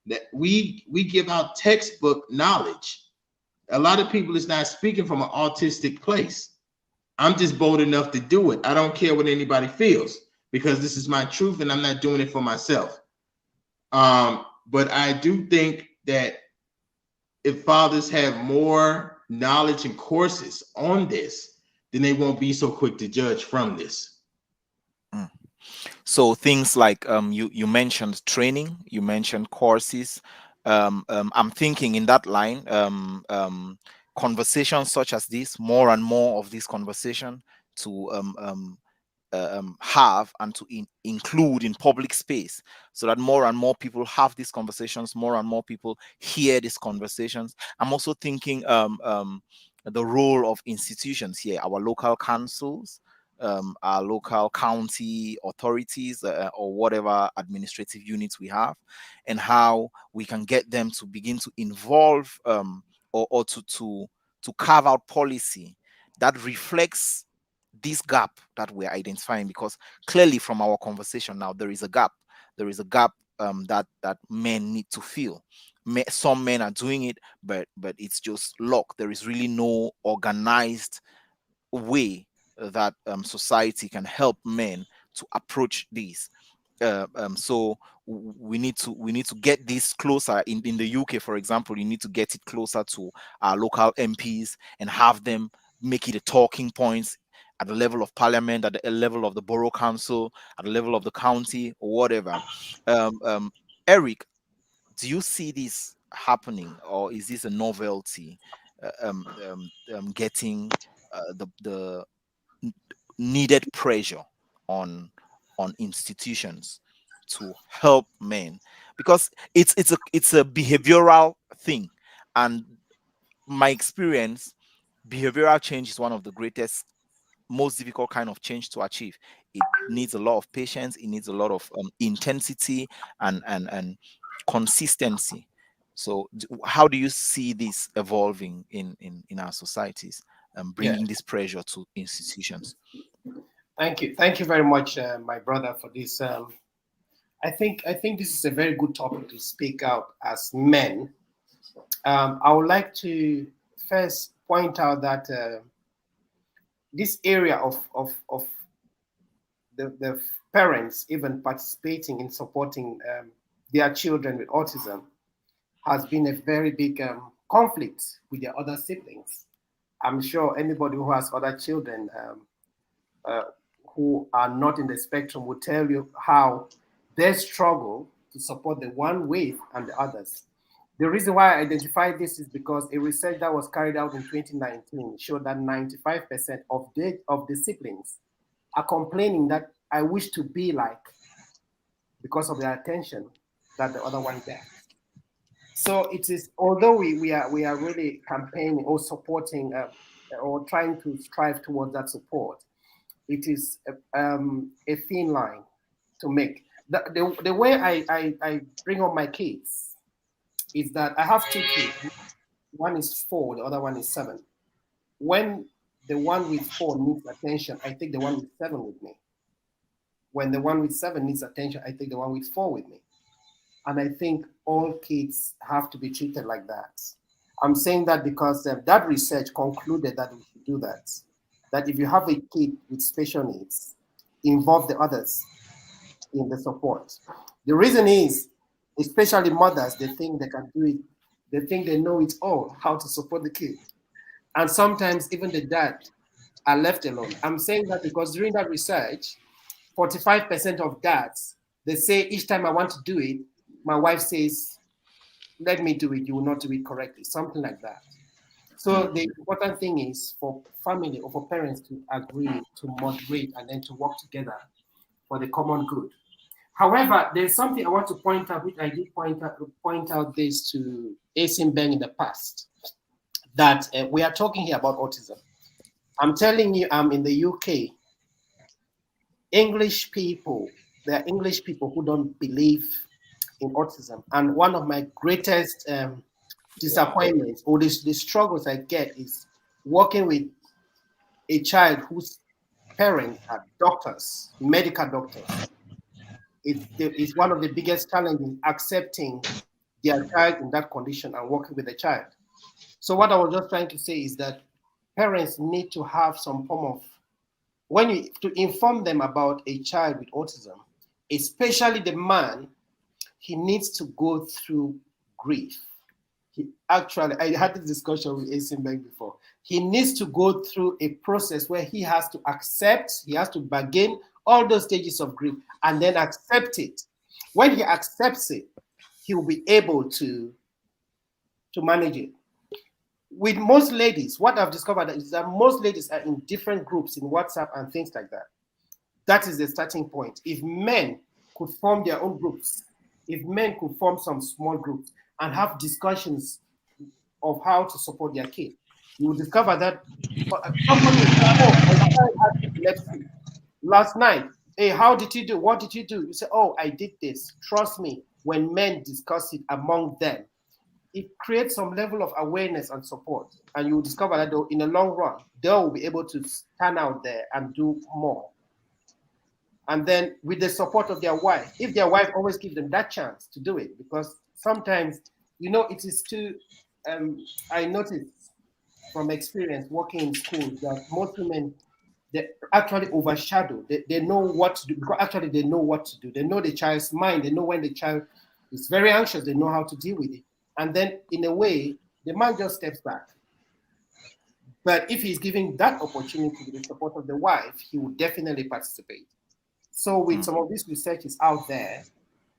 that we give out textbook knowledge. A lot of people is not speaking from an autistic place. I'm just bold enough to do it. I don't care what anybody feels, because this is my truth and I'm not doing it for myself. But I do think that if fathers have more knowledge and courses on this, then they won't be so quick to judge from this. Mm. So things like you mentioned training, you mentioned courses. I'm thinking in that line, conversations such as this, more and more of this conversation to have and to include in public space, so that more and more people have these conversations, more and more people hear these conversations. I'm also thinking the role of institutions here, our local councils, our local county authorities, or whatever administrative units we have, and how we can get them to begin to involve or to carve out policy that reflects this gap that we're identifying. Because clearly from our conversation now, there is a gap. There is a gap that men need to fill. Some men are doing it, but it's just luck. There is really no organized way that society can help men to approach this. So we need to get this closer. In the UK, for example, you need to get it closer to our local MPs and have them make it a talking points at the level of parliament, at the level of the borough council, at the level of the county, or whatever. um, um, Eric, do you see this happening, or is this a novelty? Getting the needed pressure on institutions to help men, because it's a behavioral thing. And my experience, behavioral change is one of the greatest, most difficult kind of change to achieve. It needs a lot of patience, it needs a lot of intensity and consistency. So how do you see this evolving in our societies, Yeah. bringing this pressure to institutions? Thank you very much, my brother, for this. I think this is a very good topic to speak out as men. I would like to first point out that this area of the parents even participating in supporting their children with autism has been a very big conflict with their other siblings. I'm sure anybody who has other children uh, who are not in the spectrum will tell you how they struggle to support the one with and the others. The reason why I identified this is because a research that was carried out in 2019 showed that 95% of the siblings are complaining that I wish to be like because of the attention that the other one gets. So it is, although we are really campaigning or supporting or trying to strive towards that support, it is a thin line to make. The way I bring up my kids is that I have two kids. One is 4, the other one is 7. When the one with 4 needs attention, I take the one with 7 with me. When the one with 7 needs attention, I take the one with 4 with me. And I think all kids have to be treated like that. I'm saying that because that research concluded that we should do that. That if you have a kid with special needs, involve the others in the support. The reason is, especially mothers, they think they can do it. They think they know it all, how to support the kid. And sometimes even the dad are left alone. I'm saying that because during that research, 45% of dads, they say each time I want to do it, my wife says, let me do it, you will not do it correctly, something like that. So the important thing is for family or for parents to agree, to moderate, and then to work together for the common good. However, there's something I want to point out, which I did point out this to Asim Ben in the past, that we are talking here about autism. I'm telling you, I'm in the UK. English people, there are English people who don't believe in autism. And one of my greatest disappointments or the struggles I get is working with a child whose parents are doctors, medical doctors. It's one of the biggest challenges accepting their child in that condition and working with the child. So what I was just trying to say is that parents need to have some form of when you to inform them about a child with autism, especially the man, he needs to go through grief. He actually, I had this discussion with Asim Bank before. He needs to go through a process where he has to accept, he has to bargain all those stages of grief and then accept it. When he accepts it, he will be able to manage it. With most ladies, what I've discovered is that most ladies are in different groups in WhatsApp and things like that. That is the starting point. If men could form their own groups, if men could form some small groups and have discussions of how to support their kid, you will discover that somebody will say, oh, my child has epilepsy. Last night, hey, how did you do? What did you do? You say, oh, I did this. Trust me, when men discuss it among them, it creates some level of awareness and support. And you will discover that in the long run, they will be able to stand out there and do more. And then with the support of their wife, if their wife always gives them that chance to do it, because sometimes, it is too, I noticed from experience working in schools that most women, they actually overshadow. They know what to do, because actually they know what to do. They know the child's mind. They know when the child is very anxious, they know how to deal with it. And then in a way, the man just steps back. But if he's given that opportunity with the support of the wife, he will definitely participate. So with some of these researches out there,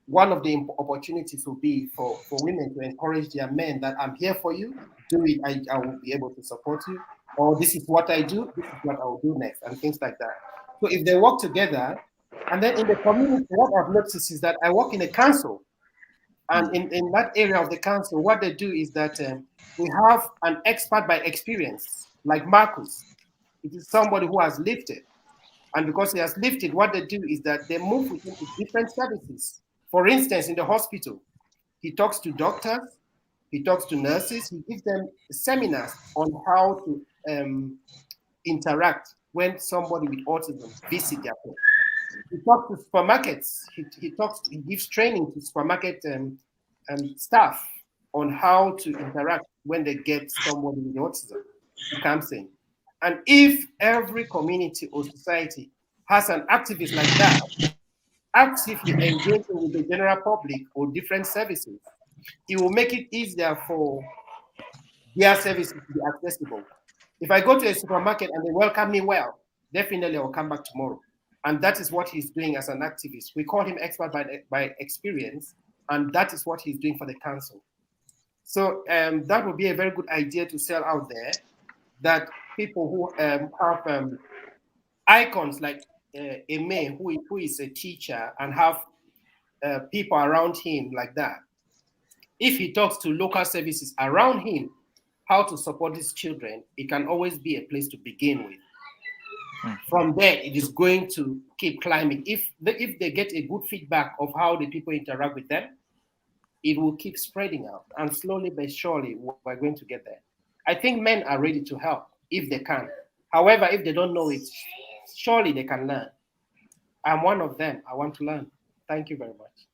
one of the opportunities will be for women to encourage their men that I'm here for you, do it, I will be able to support you, or this is what I do, this is what I will do next, and things like that. So if they work together, and then in the community, what I've noticed is that I work in a council, and in that area of the council, what they do is that we have an expert by experience, like Marcus. It is somebody who has lived it. And because he has lifted, what they do is that they move with him to different services. For instance, in the hospital, he talks to doctors, he talks to nurses, he gives them seminars on how to interact when somebody with autism visits their home. He talks to supermarkets, he gives training to supermarket staff on how to interact when they get somebody with autism who comes in. And if every community or society has an activist like that, actively engaging with the general public or different services, it will make it easier for their services to be accessible. If I go to a supermarket and they welcome me well, definitely I'll come back tomorrow. And that is what he's doing as an activist. We call him expert by experience, and that is what he's doing for the council. So that would be a very good idea to sell out there, that people who have icons like Eme, who is a teacher, and have people around him like that. If he talks to local services around him, how to support his children, it can always be a place to begin with. From there, it is going to keep climbing. If they get a good feedback of how the people interact with them, it will keep spreading out. And slowly but surely, we're going to get there. I think men are ready to help if they can. However, if they don't know it, surely they can learn. I'm one of them. I want to learn. Thank you very much.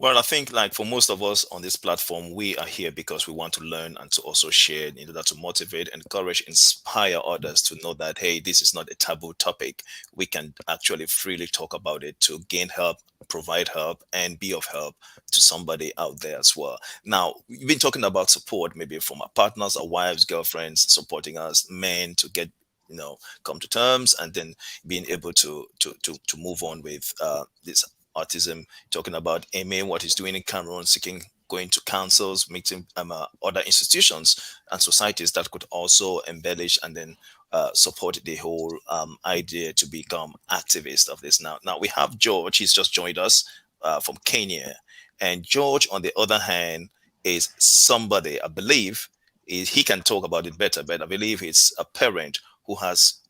Well, I think like for most of us on this platform, we are here because we want to learn and to also share in order to motivate, encourage, inspire others to know that, hey, this is not a taboo topic. We can actually freely talk about it to gain help, provide help, and be of help to somebody out there as well. Now, we've been talking about support, maybe from our partners, our wives, girlfriends, supporting us, men to get, come to terms, and then being able to move on with this autism, talking about Amy, what he's doing in Cameroon, seeking going to councils, meeting other institutions and societies that could also embellish and then support the whole idea to become activist of this. Now we have George. He's just joined us from Kenya, and George, on the other hand, is somebody I believe he can talk about it better, but I believe he's a parent who has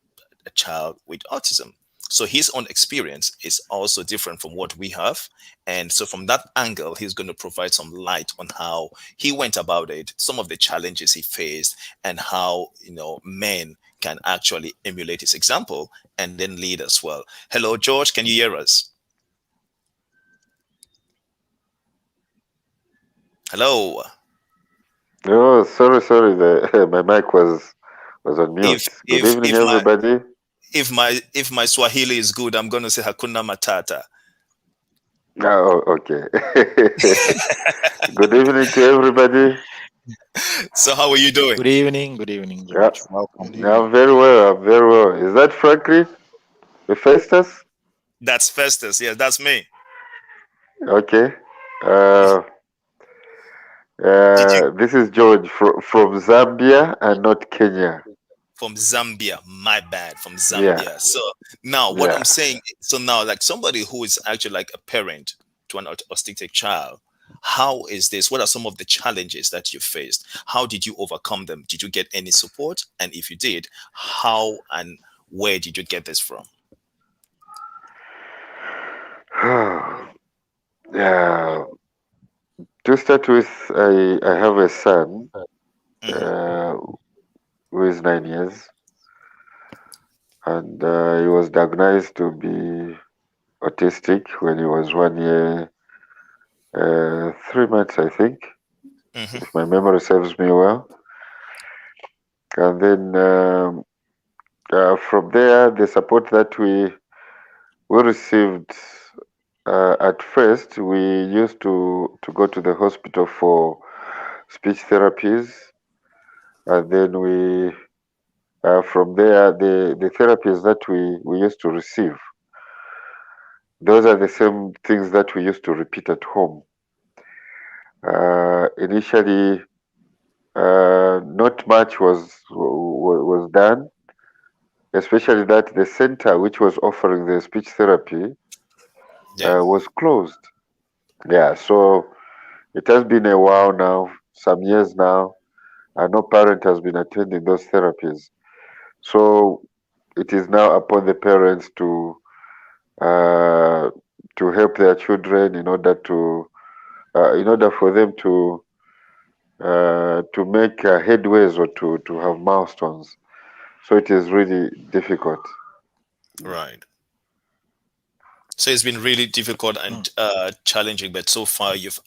a child with autism. So his own experience is also different from what we have. And so from that angle, he's going to provide some light on how he went about it, some of the challenges he faced, and how, men can actually emulate his example and then lead as well. Hello, George, can you hear us? Hello. Oh, sorry. My mic was on mute. If Good if evening, if my everybody. if my Swahili is good, I'm going to say Hakuna Matata. Oh, okay. Good evening to everybody. So how are you doing? Good evening, Yeah, George. Welcome. Good evening. I'm very well. I'm very well. Is that Franklin, the Festus? That's Festus. Yeah, that's me. Okay. Uh, Did you this is George from Zambia and not Kenya. from Zambia? My bad, from Yeah, Zambia. So now what yeah. I'm saying, so now like somebody who is actually like a parent to an autistic child, how is this? What are some of the challenges that you faced? How did you overcome them? Did you get any support? And if you did, how and where did you get this from? Yeah. To start with, I have a son Hmm. uh, who is 9 years, and he was diagnosed to be autistic when he was 1 year, 3 months, I think, Hmm. if my memory serves me well. And then from there, the support that we received at first, we used to go to the hospital for speech therapies, and then we from there the therapies that we used to receive, those are the same things that we used to repeat at home. Initially, not much was done, especially that the center which was offering the speech therapy Yeah. was closed. Yeah, so it has been a while now, some years now, and no parent has been attending those therapies. So it is now upon the parents uh, to help their children in order for them to make headways or to have milestones. So it is really difficult. Right. So it's been really difficult and challenging, but so far you've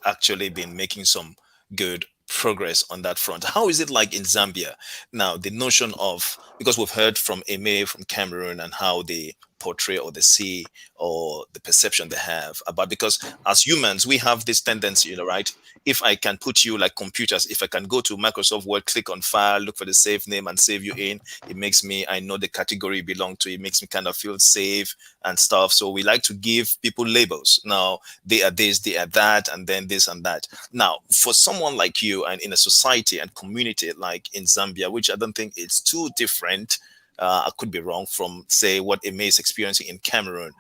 actually been making some good progress on that front. How is it like in Zambia? Now, the notion of, because we've heard from Eme from Cameroon and how they portray or they see or the perception they have about, because as humans, we have this tendency, right? If I can put you like computers, if I can go to Microsoft Word, click on file, look for the save name and save you in, it makes me, I know the category you belong to, it makes me kind of feel safe and stuff. So we like to give people labels. Now, they are this, they are that, and then this and that. Now, for someone like you and in a society and community like in Zambia, which I don't think it's too different, I could be wrong from, say, what Eme is experiencing in Cameroon.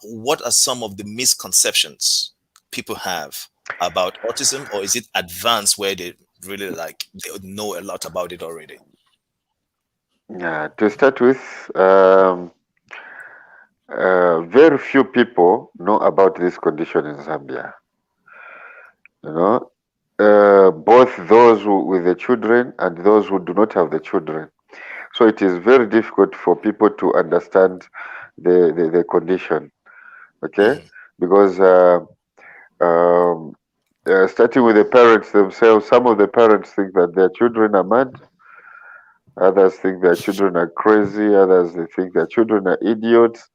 What are some of the misconceptions people have about autism, or is it advanced where they really like they know a lot about it already? Yeah, to start with, very few people know about this condition in Zambia. You know, both those with the children and those who do not have the children. So it is very difficult for people to understand the condition. Okay, Hmm. because Um, Starting with the parents themselves, some of the parents think that their children are mad. Others think their children are crazy. Others they think their children are idiots.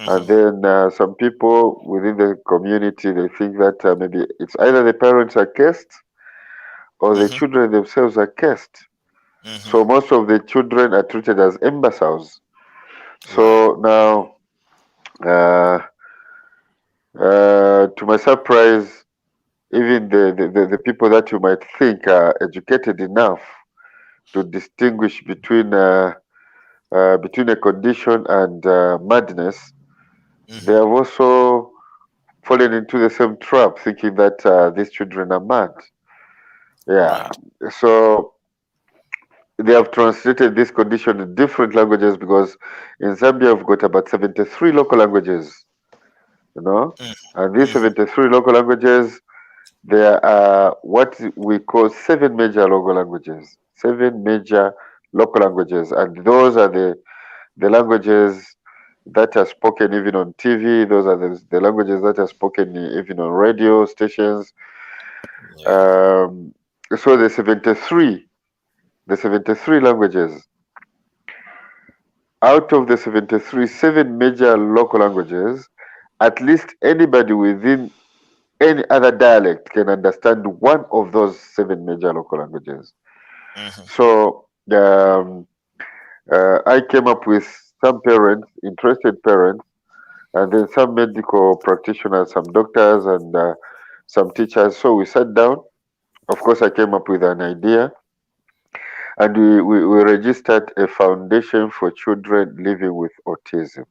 And Mm-hmm. then some people within the community they think that maybe it's either the parents are cursed or the Mm-hmm. children themselves are cursed. Mm-hmm. So most of the children are treated as imbeciles. Right. So now, uh, to my surprise, even the people that you might think are educated enough to distinguish between a condition and madness, they Mm-hmm. have also fallen into the same trap, thinking that these children are mad. Yeah. Right. So they have translated this condition in different languages because in Zambia we've got about 73 local languages, you know, and these Mm-hmm. 73 local languages, there are what we call seven major local languages. Seven major local languages, and those are the languages that are spoken even on TV. Those are the languages that are spoken even on radio stations. Yeah. Um, so the 73 languages. Out of the 73, seven major local languages, at least anybody within any other dialect can understand one of those seven major local languages. Mm-hmm. So I came up with some parents, interested parents, and then some medical practitioners, some doctors, and some teachers. So we sat down. Of course, I came up with an idea, and we registered a foundation for children living with autism.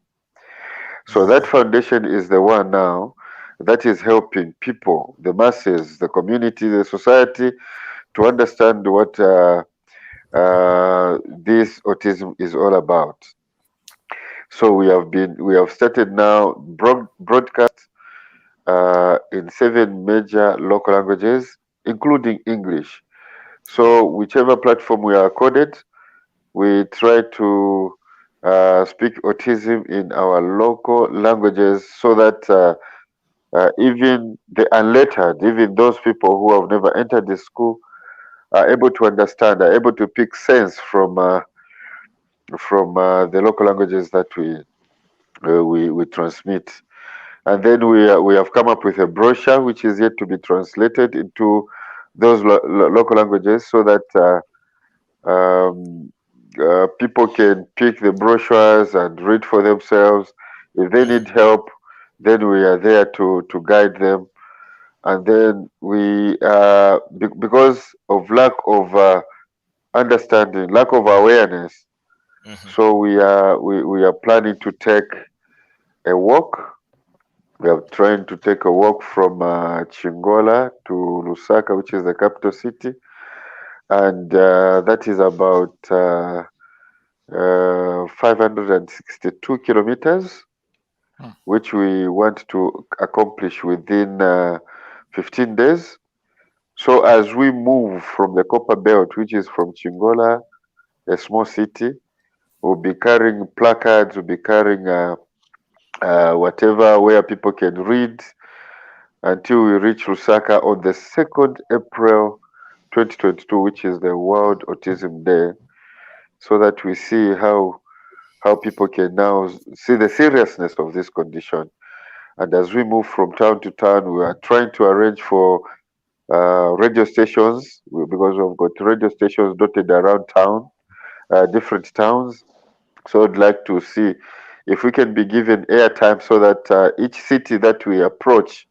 So that Mm-hmm. foundation is the one now that is helping people, the masses, the community, the society to understand what this autism is all about. So we have started now broadcast in seven major local languages, including English. So whichever platform we are accorded, we try to speak autism in our local languages so that even the unlettered, even those people who have never entered the school, are able to understand, are able to pick sense from the local languages that we transmit. And then we have come up with a brochure which is yet to be translated into those local languages so that people can pick the brochures and read for themselves. If they need help, then we are there to guide them. And then because of lack of understanding, lack of awareness, Mm-hmm. so we are planning to take a walk. We are trying to take a walk from Chingola to Lusaka, which is the capital city, and that is about 562 kilometers, Hmm. which we want to accomplish within 15 days. So as we move from the Copper Belt, which is from Chingola, a small city, we'll be carrying placards, we'll be carrying whatever where people can read until we reach Lusaka on the 2nd April 2022, which is the World Autism Day, so that we see how people can now see the seriousness of this condition. And as we move from town to town, we are trying to arrange for radio stations because we've got radio stations dotted around town, different towns. So I'd like to see if we can be given airtime so that each city that we approach,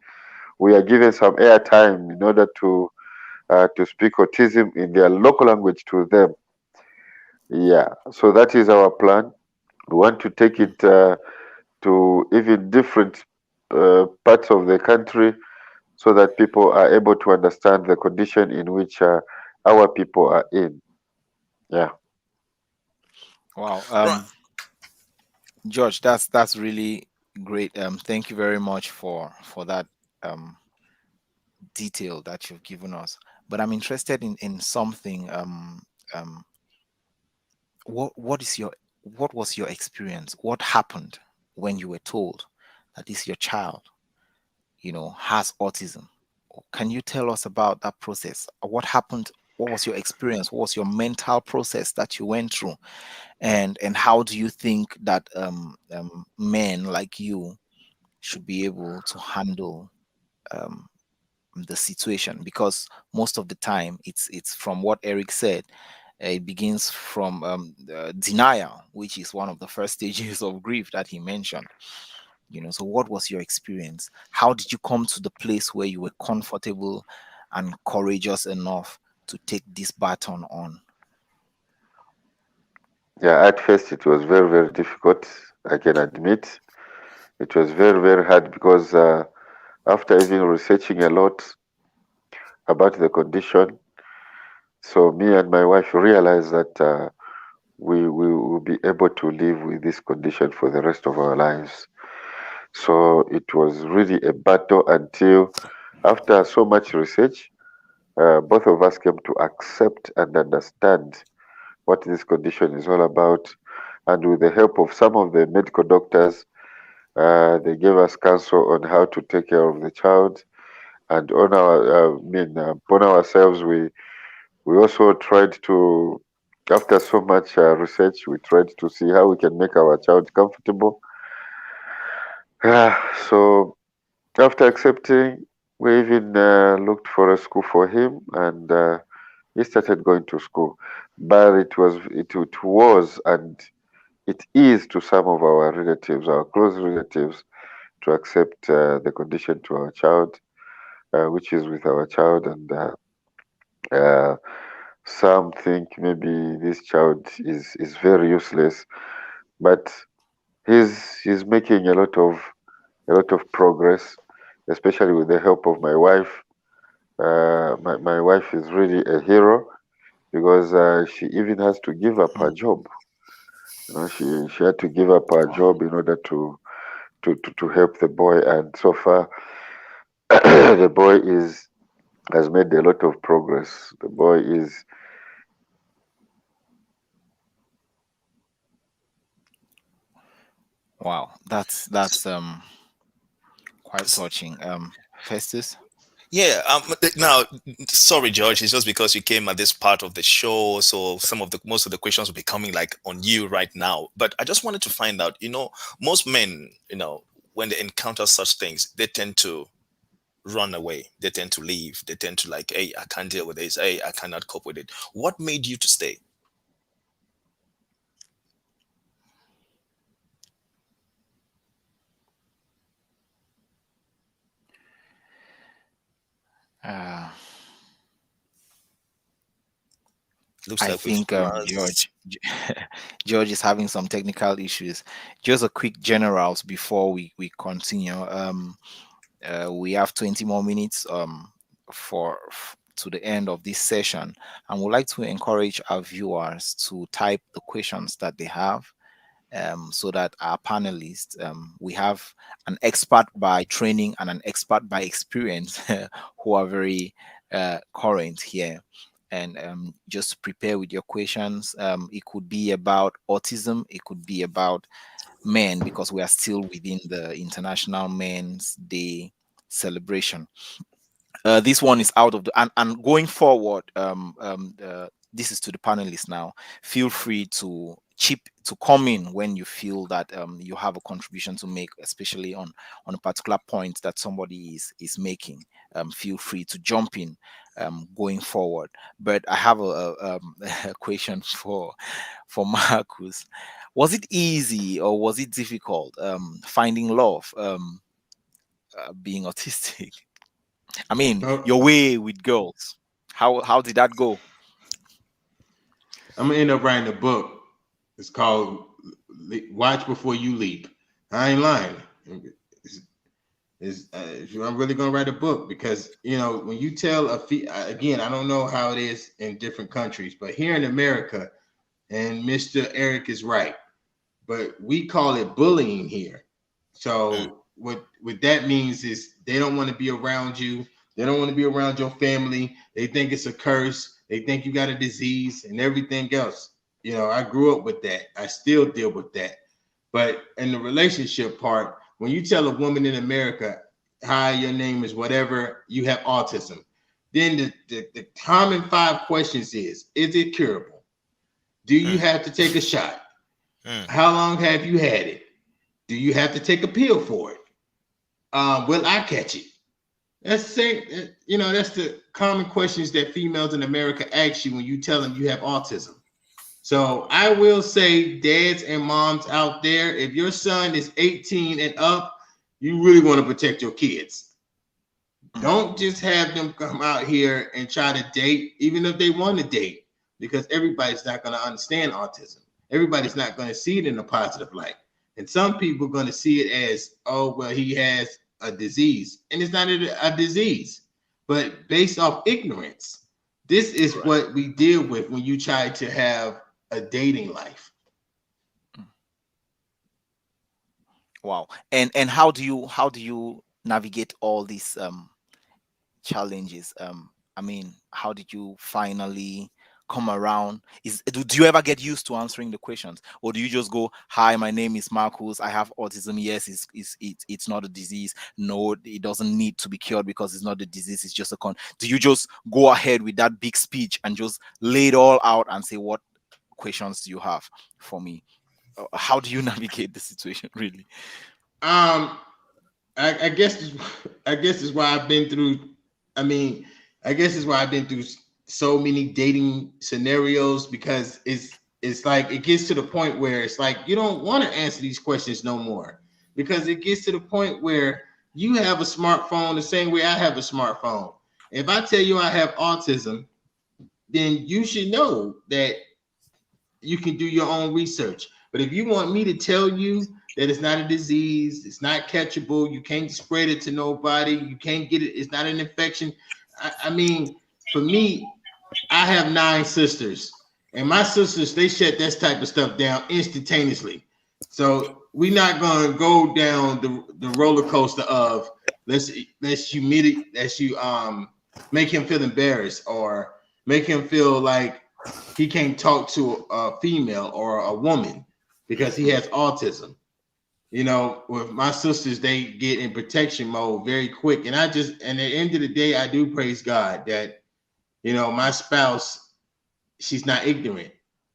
we are given some airtime in order to speak autism in their local language to them. Yeah, so that is our plan. We want to take it to even different parts of the country so that people are able to understand the condition in which our people are in. Yeah. Wow. Right. George, that's really great. Thank you very much for that um detail that you've given us. But I'm interested in something. Um, what is your what was your experience? What happened when you were told that this your child has autism. Can you tell us about that process? What happened? What was your experience? What was your mental process that you went through? And how do you think that men like you should be able to handle um, the situation? Because most of the time, it's from what Eric said. It begins from denial, which is one of the first stages of grief that he mentioned. So what was your experience? How did you come to the place where you were comfortable and courageous enough to take this baton on? Yeah, at first it was very, very difficult. I can admit it was very, very hard because after even researching a lot about the condition, so me and my wife realized that we will be able to live with this condition for the rest of our lives. So it was really a battle until after so much research, both of us came to accept and understand what this condition is all about. And with the help of some of the medical doctors, they gave us counsel on how to take care of the child. And on our, upon ourselves, we also tried to, after so much research, we tried to see how we can make our child comfortable. So after accepting, we even looked for a school for him, and he started going to school. But it was and it is to some of our relatives, our close relatives, to accept the condition to our child, which is with our child, and uh, some think maybe this child is very useless, but he's making a lot of progress, especially with the help of my wife. My wife is really a hero because she even has to give up her Mm. job. She had to give up her Wow. job in order to help the boy, and so far the boy is has made a lot of progress. The boy is Wow, that's quite touching. Festus. Yeah. Now, sorry, George. It's just because you came at this part of the show, so most of the questions will be coming like on you right now. But I just wanted to find out. Most men, when they encounter such things, they tend to run away. They tend to leave. They tend to like, hey, I can't deal with this. Hey, I cannot cope with it. What made you to stay? Uh, Looks I like we've think lost. George is having some technical issues. Just a quick generals before we continue. We have 20 more minutes to the end of this session, and would like to encourage our viewers to type the questions that they have, so that our panelists, we have an expert by training and an expert by experience who are very current here. And just prepare with your questions. It could be about autism, it could be about men, because we are still within the International Men's Day celebration. This one is out of the and going forward. This is to the panelists now. Feel free to chip to come in when you feel that you have a contribution to make, especially on a particular point that somebody is making. Feel free to jump in going forward. But I have a question for Marcus. Was it easy or was it difficult finding love, being autistic? I mean, Oh, your way with girls. How did that go? I'm gonna end up writing a book. It's called "Watch Before You Leap." I ain't lying. I'm really gonna write a book because when you tell again, I don't know how it is in different countries, but here in America, and Mr. Eric is right, but we call it bullying here. Mm. So what that means is they don't want to be around you. They don't want to be around your family. They think it's a curse. They think you got a disease and everything else. I grew up with that. I still deal with that. But in the relationship part, when you tell a woman in America, hi, your name is whatever, you have autism. Then the common 5 questions is it curable? Do you Mm, have to take a shot? mm, How long have you had it? Do you have to take a pill for it? Will I catch it? That's the same, that's the common questions that females in America ask you when you tell them you have autism. So I will say, dads and moms out there, if your son is 18 and up, you really want to protect your kids. Mm. Don't just have them come out here and try to date, even if they want to date, because everybody's not going to understand autism. Everybody's not going to see it in a positive light. And some people are going to see it as, oh, well, he has a disease. And it's not a disease, but based off ignorance. This is right. what we deal with when you try to have a dating life. Wow. And how do you navigate all these challenges? I mean, how did you finally come around? Do you ever get used to answering the questions, or do you just go, "Hi, my name is Marcus. I have autism. Yes, it's not a disease. No, it doesn't need to be cured because it's not a disease. It's just a con." Do you just go ahead with that big speech and just lay it all out and say, "What questions do you have for me?" How do you navigate the situation, really? Um, I guess I guess is why I've been through. I mean, I guess is why I've been through so many dating scenarios, because it's like it gets to the point where it's like you don't want to answer these questions no more, because it gets to the point where you have a smartphone the same way I have a smartphone. If I tell you I have autism, then you should know that you can do your own research. But if you want me to tell you that it's not a disease, it's not catchable, you can't spread it to nobody, you can't get it, it's not an infection. I mean, for me, I have 9 sisters, and my sisters, they shut this type of stuff down instantaneously. So we're not gonna go down the roller coaster of let's humidity, let's you make him feel embarrassed, or make him feel like he can't talk to a female or a woman because he has autism. With my sisters, they get in protection mode very quick. And at the end of the day, I do praise God that, my spouse, she's not ignorant.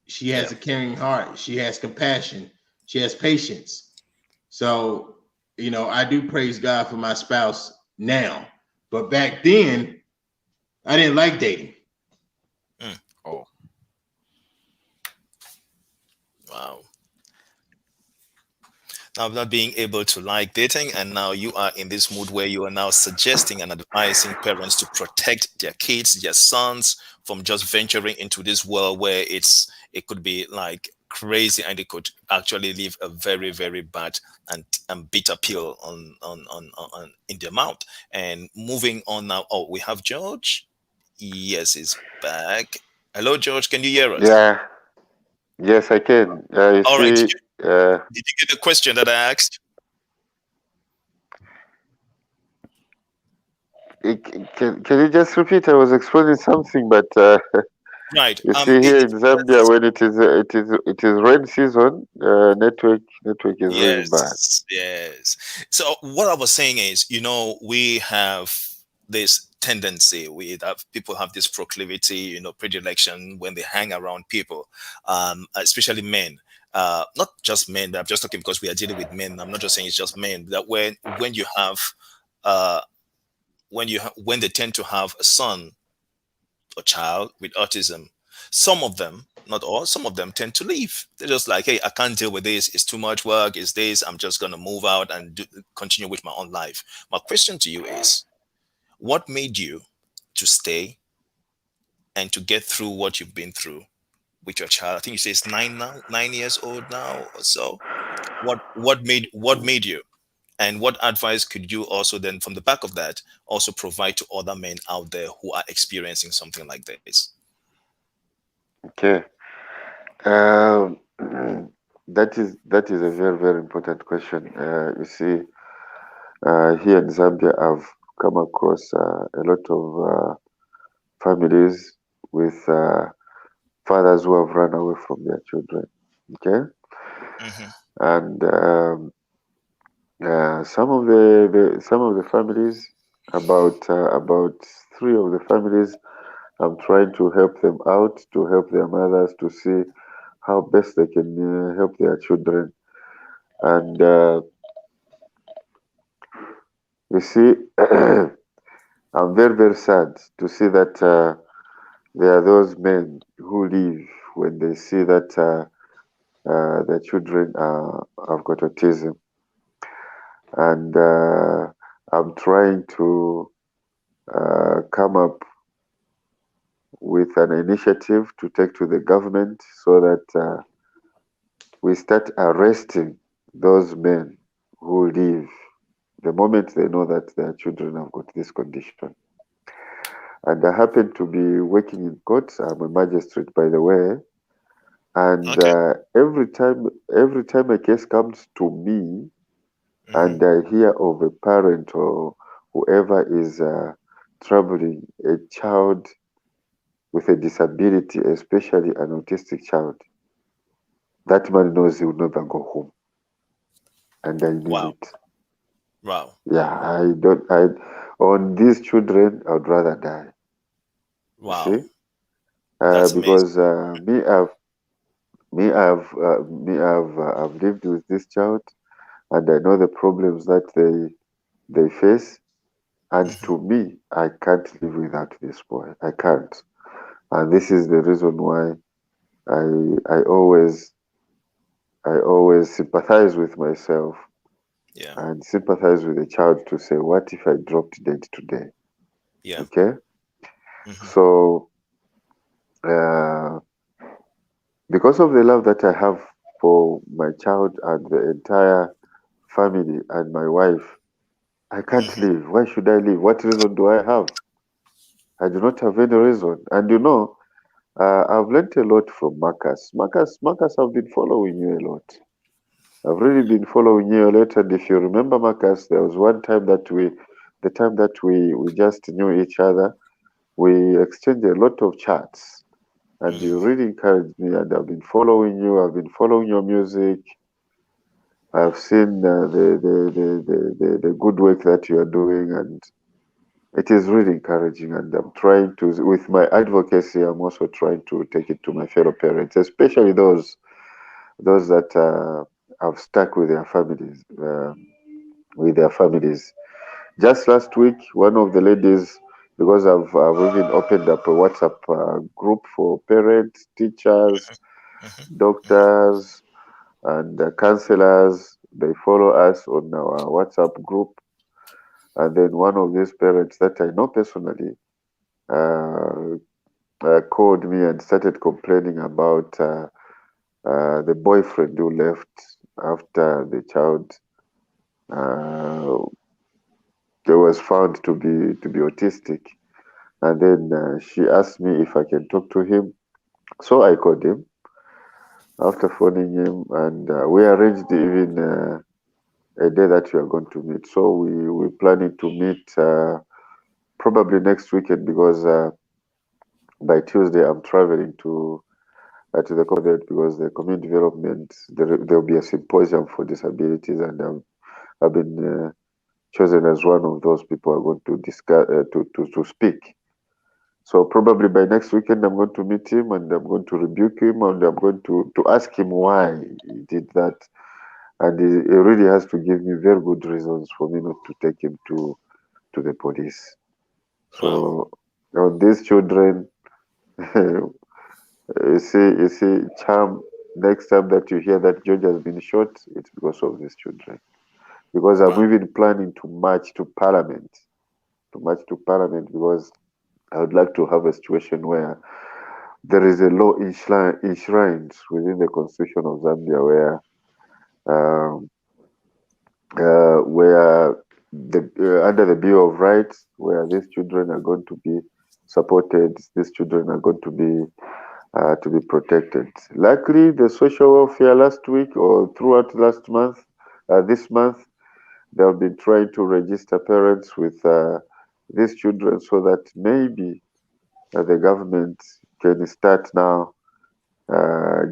She Yeah. has a caring heart. She has compassion. She has patience. So, I do praise God for my spouse now. But back then, I didn't like dating. Mm, Oh, wow. Now, not being able to like dating, and now you are in this mood where you are now suggesting and advising parents to protect their kids, their sons, from just venturing into this world where it could be like crazy, and it could actually leave a very very bad and bitter pill on in their mouth. And moving on now, oh, we have George. Yes, he's back. Hello, George. Can you hear us? Yeah, yes, I can. You All right. see, uh, Did you get the question that I asked? can you just repeat? I was explaining something, but Right. you see, here in Zambia, when it is rain season, network is really bad. Yes, yes. So what I was saying is, we have this tendency, we have people have this proclivity, predilection when they hang around people, especially men. Not just men, but I'm just talking because we are dealing with men. I'm not just saying it's just men. That when you have, uh, when they tend to have a son or child with autism, some of them, not all, some of them tend to leave. They're just like, hey, I can't deal with this. It's too much work. It's this. I'm just going to move out and continue with my own life. My question to you is, what made you to stay and to get through what you've been through with your child? I think you say it's 9 years old now or so. What made you? And what advice could you also then, from the back of that, also provide to other men out there who are experiencing something like this? Okay. Um, that is a very very important question. You see, here in Zambia, I've come across a lot of families with fathers who have run away from their children. Okay, Hmm. and Some of the families, about three of the families, I'm trying to help them out, to help their mothers to see how best they can help their children. And you see, I'm very sad to see that there are those men who leave when they see that their children have got autism. And I'm trying to come up with an initiative to take to the government so that we start arresting those men who leave the moment they know that their children have got this condition. And I happen to be working in court. I'm a magistrate, by the way. And Okay. every time a case comes to me, Hmm. and I hear of a parent or whoever is troubling a child with a disability, especially an autistic child, that man knows he will never go home, and I mean Wow. it. Wow. Yeah, I don't. I on these children, I'd rather die. You see, Wow. That's amazing. because I've lived with this child, and I know the problems that they face. And Hmm. to me, I can't live without this boy. I can't. And this is the reason why I I always sympathize with myself Yeah. and sympathize with the child to say, what if I dropped dead today? Yeah. Okay? Hmm. So, uh, because of the love that I have for my child and the entire family and my wife, I can't Hmm. live. Why should I live? What reason do I have? I do not have any reason. And you know, I've learned a lot from Marcus. Marcus, I've been following you a lot. I've really been following you a lot. And if you remember, Marcus, there was one time that the time that we just knew each other, we exchanged a lot of chats. And you Hmm. really encouraged me. And I've been following you. I've been following your music. I've seen the good work that you are doing. And it is really encouraging. And I'm trying to, with my advocacy, I'm also trying to take it to my fellow parents, especially those that have stuck with their families. Just last week, one of the ladies, because I've even opened up a WhatsApp group for parents, teachers, Hmm. Hmm. doctors, and counselors. They follow us on our WhatsApp group. And then one of these parents that I know personally uh, called me and started complaining about the boyfriend who left after the child uh, was found to be autistic. And then she asked me if I can talk to him. So I called him after phoning him, and we arranged even a day that we are going to meet. So we're planning to meet probably next weekend because by Tuesday I'm traveling to the community because the community development there will be a symposium for disabilities, and I've been chosen as one of those people who are going to discuss to speak. So probably by next weekend, I'm going to meet him and I'm going to rebuke him and I'm going to ask him why he did that. And he really has to give me very good reasons for me not to take him to the police. Wow. So on these children, you see, Charm, next time that you hear that George has been shot, it's because of these children. Because I'm Wow. even planning to march to Parliament because I would like to have a situation where there is a law enshrined within the constitution of Zambia um, where under the Bill of Rights, where these children are going to be supported, these children are going to be protected. Luckily, the social welfare last week or throughout last month, this month, they have been trying to register parents with these children so that maybe the government can start now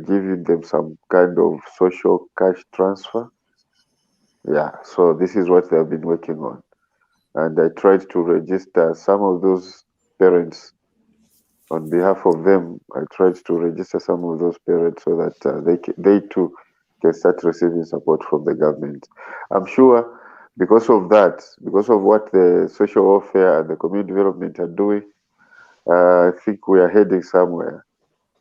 giving them some kind of social cash transfer Yeah, so this is what they have been working on. And I tried to register some of those parents on behalf of them. I tried to register some of those parents so that they too can start receiving support from the government. I'm sure because of that, because of what the social welfare and the community development are doing, I think we are heading somewhere.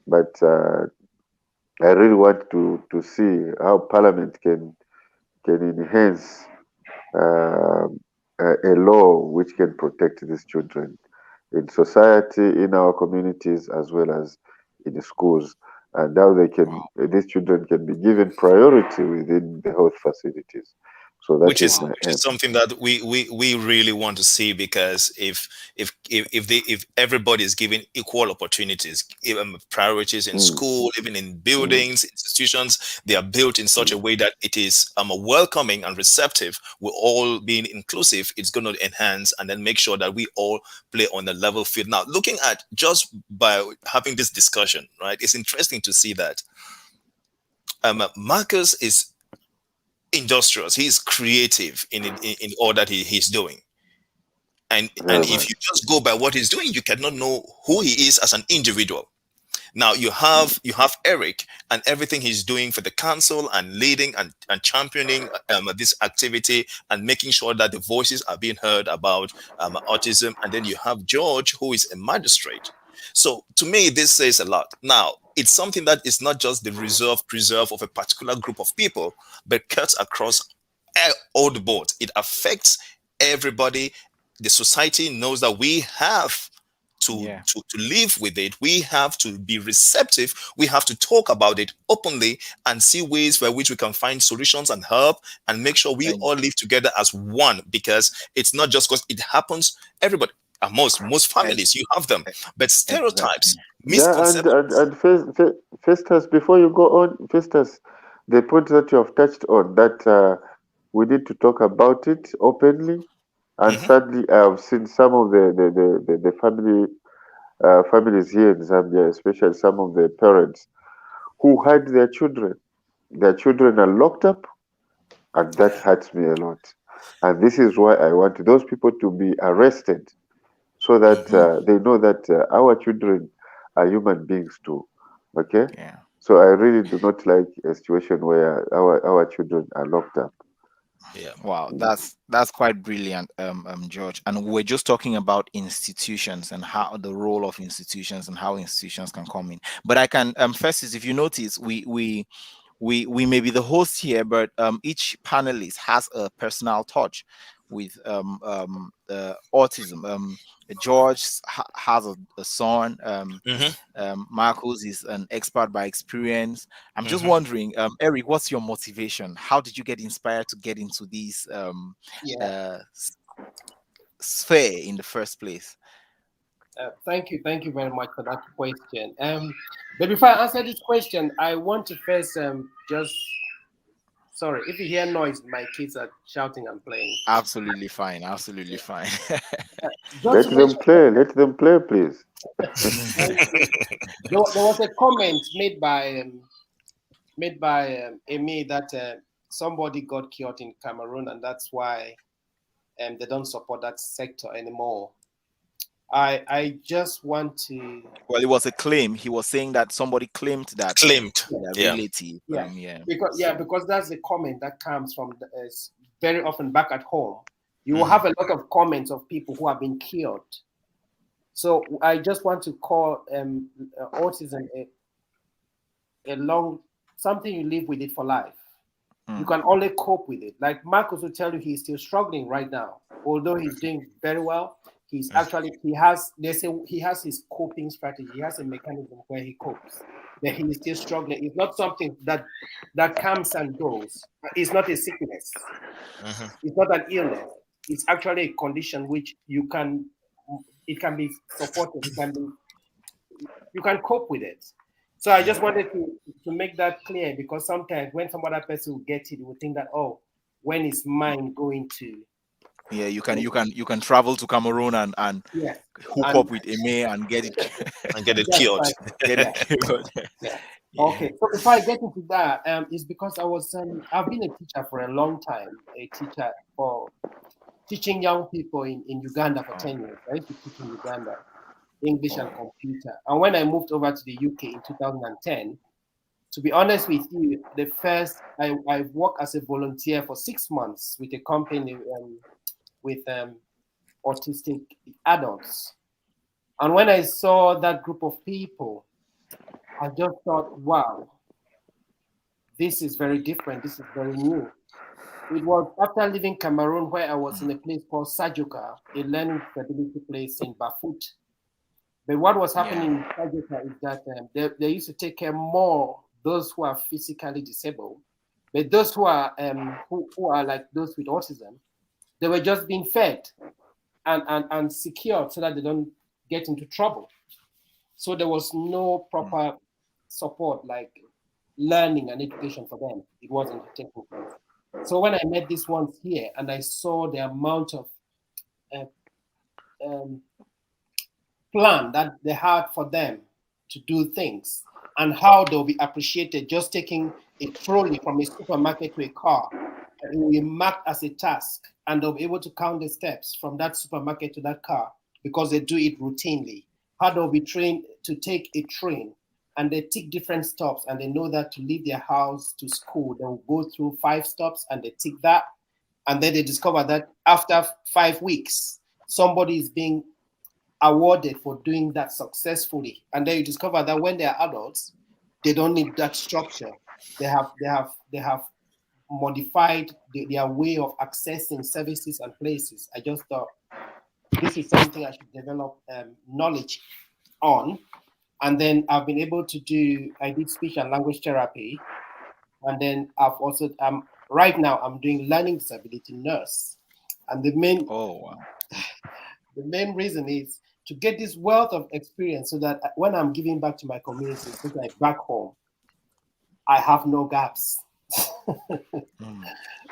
But I really want to see how Parliament can enhance uh, a law which can protect these children in society, in our communities, as well as in the schools, and how Wow. these children can be given priority within the health facilities. So that which is is Wow. my which is aim. something that we really want to see, because if everybody is given equal opportunities, even priorities in Mm, school, even in mm, buildings, institutions, they are built in such a mm. way that it is welcoming and receptive. We're all being inclusive. It's going to enhance and then make sure that we all play on the level field. Now, looking at just by having this discussion, right, it's interesting to see that Marcus is industrious. He's creative in all that he's doing. And Very if you much. just go by what he's doing, you cannot know who he is as an individual. Now Mm, you have Eric and everything he's doing for the council and leading and championing this activity and making sure that the voices are being heard about autism. And then you have George, who is a magistrate. So to me, this says a lot. Now it's something that is not just the preserve of a particular group of people, but cuts across all the board. It affects everybody. The society knows that we have Yeah. to live with it. We have to be receptive. We have to talk about it openly and see ways by which we can find solutions and help and make sure we And all live together as one, because it's not just because it happens. Everybody, most ex- families, you have them, but exactly. stereotypes, yeah, misconceptions. Festus, before you go on, Festus, the point that you have touched on, that we need to talk about it openly. And Mhm. sadly, I have seen some of the families here in Zambia, especially some of the parents who hide their children. Their children are locked up, and that hurts me a lot. And this is why I want those people to be arrested so that Mhm. they know that our children are human beings too. Okay? Yeah. So I really do not like a situation where our children are locked up. Yeah. Wow, Mm. that's quite brilliant, George. And we're just talking about institutions and how the role of institutions and how institutions can come in. But I can first is, if you notice, we may be the host here, but each panelist has a personal touch with autism. George has a son. Mhm. Marcos is an expert by experience. I'm just Mhm. wondering, Eric, what's your motivation? How did you get inspired to get into this Yeah. uh, s- sphere in the first place? Thank you very much for that question. But before I answer this question, I want to first just sorry if you hear noise, my kids are shouting and playing. Absolutely fine. Absolutely fine. Just to mention, Let them play, please. thank you. There was a comment made by Amy that somebody got killed in Cameroon, and that's why they don't support that sector anymore. I just want to Well, it was a claim. He was saying that somebody claimed that Claimed. their Yeah. relative. yeah Yeah. because that's the comment that comes from very often back at home. You will Mhm. have a lot of comments of people who have been killed. So I just want to call autism a long something you live with it for life. You Mm, can only cope with it. Like Marcus will tell you, he's still struggling right now. Although he's doing very well, he's actually he has his coping strategy. He has a mechanism where he copes. But he is still struggling. It's not something that comes and goes. It's not a sickness. Mhm. It's not an illness. It's actually a condition which it can be supported. You can cope with it. So I just wanted to make that clear, because sometimes when some other person will get it, will think that, oh, when is mine going to yeah, you can travel to Cameroon and yes. hook And up with Eme and get it And get it that's cured. right. get Yeah, it cured. yeah. Yeah. Okay, so before I get into that, it's because I've been a teacher for a long time, a teacher for teaching young people in Uganda for Oh. 10 years. I used to teach in Uganda, English and Oh. computer. And when I moved over to the UK in 2010, to be honest with you, I worked as a volunteer for 6 months with a company with autistic adults. And when I saw that group of people, I just thought, wow, this is very different. This is very new. It was after leaving Cameroon where I was in a place called Sajuka, a learning disability place in Bafut. But what was Yeah. happening in Sajuka is that they used to take care more those who are physically disabled, but those who are like those with autism, they were just being fed and secured so that they don't get into trouble. So there was no Mm. proper support like learning and education for them. It wasn't taking place. So when I met these ones here and I saw the amount of uh, um, plan that they had for them to do things and how they'll be appreciated just taking a trolley from a supermarket to a car, and it will be marked as a task and they'll be able to count the steps from that supermarket to that car because they do it routinely. How they'll be trained to take a train and they tick different stops and they know that to leave their house to school, they'll go through 5 stops and they tick that. And then they discover that after 5 weeks, somebody is being awarded for doing that successfully. And then you discover that when they're adults, they don't need that structure. They have modified their way of accessing services and places. I just thought this is something I should develop knowledge on. And then I've been able to I did speech and language therapy. And then right now I'm doing learning disability nurse. And Oh, wow. the main reason is to get this wealth of experience so that when I'm giving back to my community, especially back home, I have no gaps. Mm.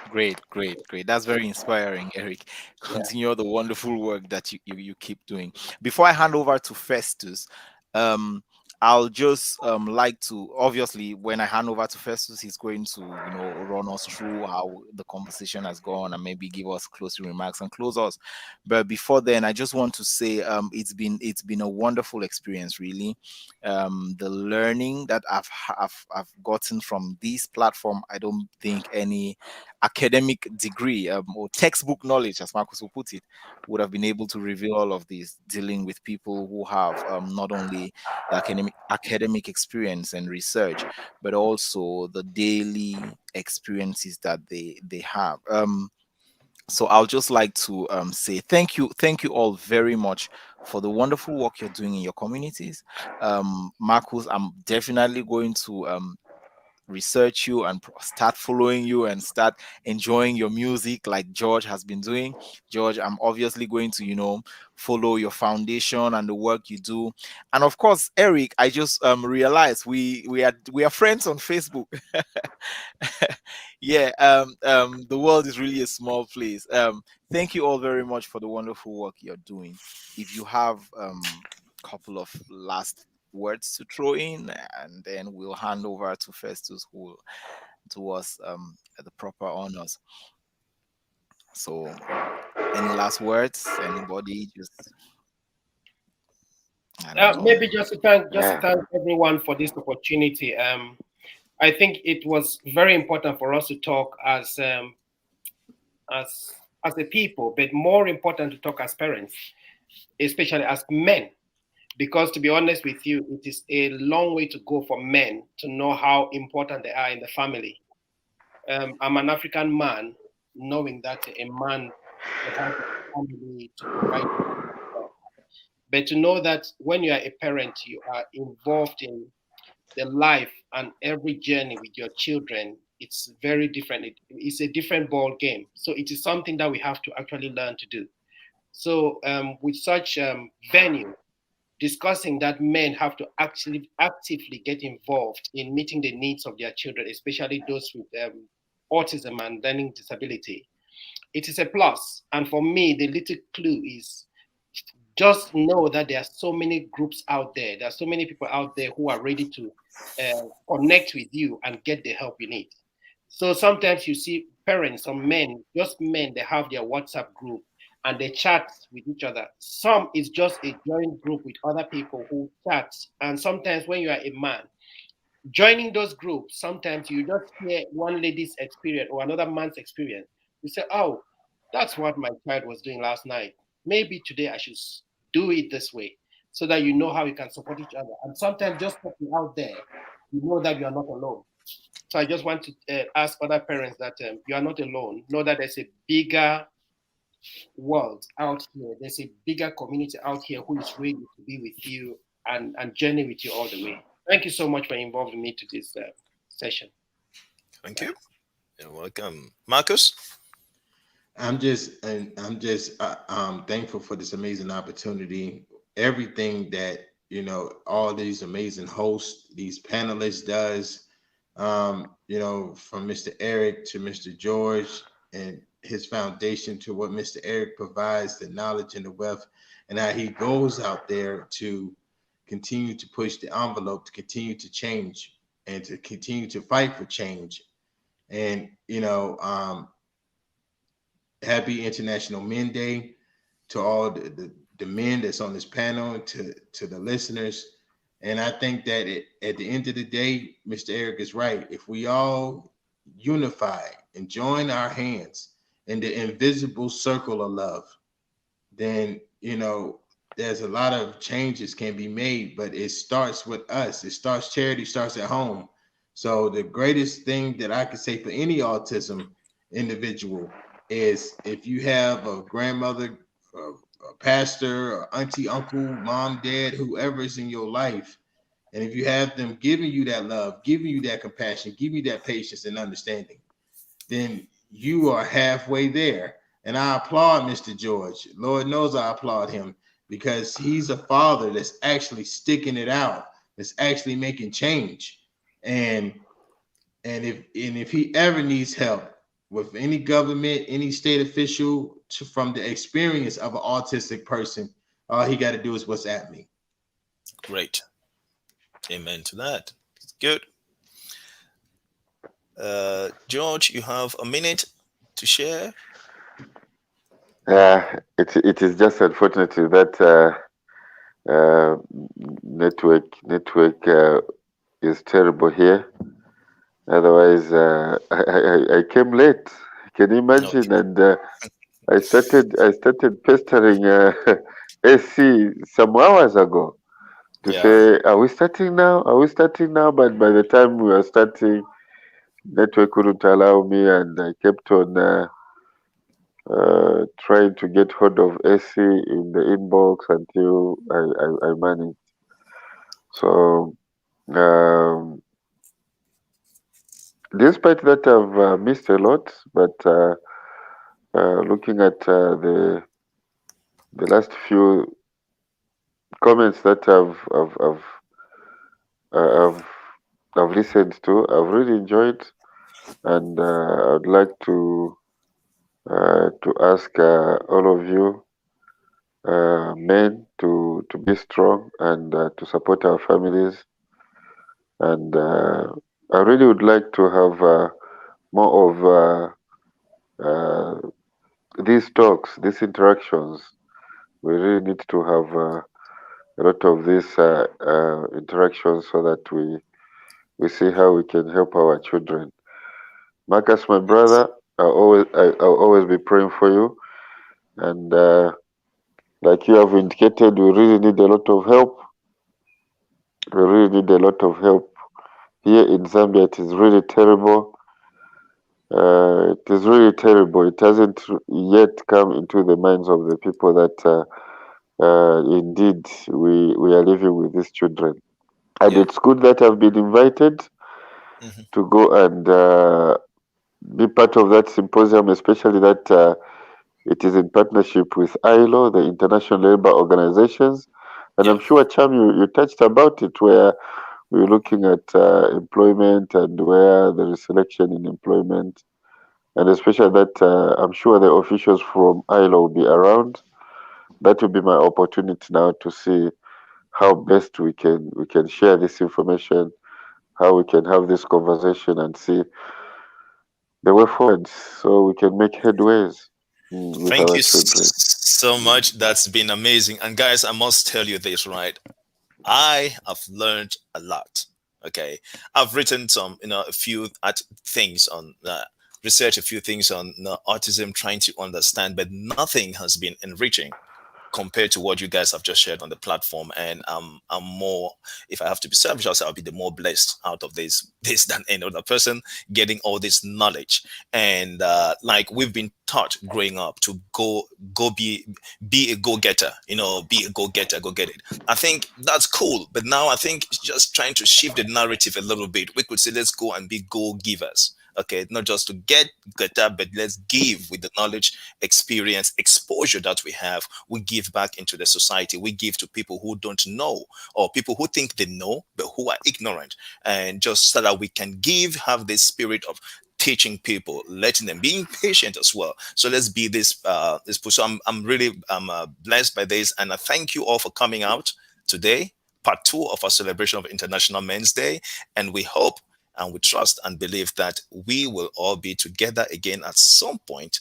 Great, great, great. That's very inspiring, Eric. Yeah. Continue the wonderful work that you keep doing. Before I hand over to Festus, um, I'll just like to, obviously when I hand over to Festus, he's going to run us through how the conversation has gone and maybe give us closing remarks and close us. But before then, I just want to say it's been a wonderful experience, really. The learning that I've gotten from this platform, I don't think any academic degree or textbook knowledge, as Marcus will put it, would have been able to reveal all of this, dealing with people who have not only the academic experience and research, but also the daily experiences that they have. So I'll just like to say thank you all very much for the wonderful work you're doing in your communities. Marcus, I'm definitely going to research you and start following you and start enjoying your music like George has been doing. George, I'm obviously going to follow your foundation and the work you do. And of course, Eric, I just realized we are friends on Facebook. Yeah, the world is really a small place. Thank you all very much for the wonderful work you're doing. If you have couple of last words to throw in, and then we'll hand over to Festus, who will do us the proper honors. So, any last words? Anybody? Just, I don't know. Maybe Yeah. just to thank everyone for this opportunity. I think it was very important for us to talk as as a people, but more important to talk as parents, especially as men. Because to be honest with you, it is a long way to go for men to know how important they are in the family. I'm an African man, knowing that a man has a family to provide for. But to know that when you are a parent, you are involved in the life and every journey with your children, it's very different. It's a different ball game. So it is something that we have to actually learn to do. So with such venue, discussing that men have to actually actively get involved in meeting the needs of their children, especially those with autism and learning disability. It is a plus. And for me, the little clue is just know that there are so many groups out there. There are so many people out there who are ready to connect with you and get the help you need. So sometimes you see parents, some men, just men, they have their WhatsApp group and they chat with each other. Some is just a joint group with other people who chat. And sometimes when you are a man, joining those groups, sometimes you just hear one lady's experience or another man's experience. You say, oh, that's what my child was doing last night. Maybe today I should do it this way so that you know how you can support each other. And sometimes just talking out there, you know that you are not alone. So I just want to ask other parents that you are not alone. Know that there's a bigger world out here. There's a bigger community out here who is ready to be with you and journey with you all the way. Thank you so much for involving me to this session. Thank you. You're welcome. Marcus? I'm just thankful for this amazing opportunity. Everything that all these amazing hosts, these panelists does, from Mr. Eric to Mr. George and his foundation to what Mr. Eric provides, the knowledge and the wealth, and how he goes out there to continue to push the envelope, to continue to change, and to continue to fight for change. And happy International Men Day to all the men that's on this panel, to the listeners. And I think that at the end of the day, Mr. Eric is right. If we all unify and join our hands in the invisible circle of love, then there's a lot of changes can be made, but it starts with us. Charity starts at home. So the greatest thing that I could say for any autism individual is, if you have a grandmother, a pastor, or auntie, uncle, mom, dad, whoever is in your life, and if you have them giving you that love, giving you that compassion, giving you that patience and understanding, then you are halfway there. And I applaud Mr. George. Lord knows I applaud him, because he's a father that's actually sticking it out, that's actually making change. And if he ever needs help with any government, any state official, from the experience of an autistic person, all he got to do is WhatsApp me. Great. Amen to that. Good. George, you have a minute to share. It is just unfortunate that network is terrible here. Otherwise, I came late. Can you imagine? Okay. And I started pestering AC some hours ago to Yeah. say, "Are we starting now? Are we starting now?" But by the time we were starting, network couldn't allow me, and I kept on trying to get hold of AC in the inbox until I managed. So, um, despite that, I've missed a lot, but looking at the last few comments that I've I've listened to, I've really enjoyed, and I'd like to ask all of you men to be strong and to support our families. And I really would like to have more of these talks, these interactions. We really need to have a lot of these interactions so that we see how we can help our children. Marcus, my Yes. brother, I'll always be praying for you. And like you have indicated, we really need a lot of help. We really need a lot of help. Here in Zambia, it is really terrible. It is really terrible. It hasn't yet come into the minds of the people that indeed we are living with these children. And Yeah. it's good that I've been invited Hmm. to go and be part of that symposium, especially that it is in partnership with ILO, the International Labour Organizations. And Yeah. I'm sure, Cham, you touched about it, where we're looking at employment and where there is selection in employment. And especially that I'm sure the officials from ILO will be around that will be my opportunity now to see how best we can share this information, how we can have this conversation and see the way forward so we can make headways with Thank our you children. so much. That's been amazing. And guys, I must tell you this, right? I have learned a lot. Okay, I've written some, a few things on research, a few things on autism, trying to understand, but nothing has been enriching compared to what you guys have just shared on the platform. And I'm more, if I have to be selfish, I'll be the more blessed out of this than any other person getting all this knowledge. And like we've been taught growing up to go be a go-getter, be a go-getter, go get it. I think that's cool, but now I think it's just trying to shift the narrative a little bit. We could say let's go and be go-givers. Okay, not just to get that, but let's give with the knowledge, experience, exposure that we have. We give back into the society. We give to people who don't know, or people who think they know but who are ignorant, and just so that we can have this spirit of teaching people, letting them, being patient as well. So let's be this push. So I'm really blessed by this, and I thank you all for coming out today, part two of our celebration of International Men's Day. And we hope and we trust and believe that we will all be together again at some point,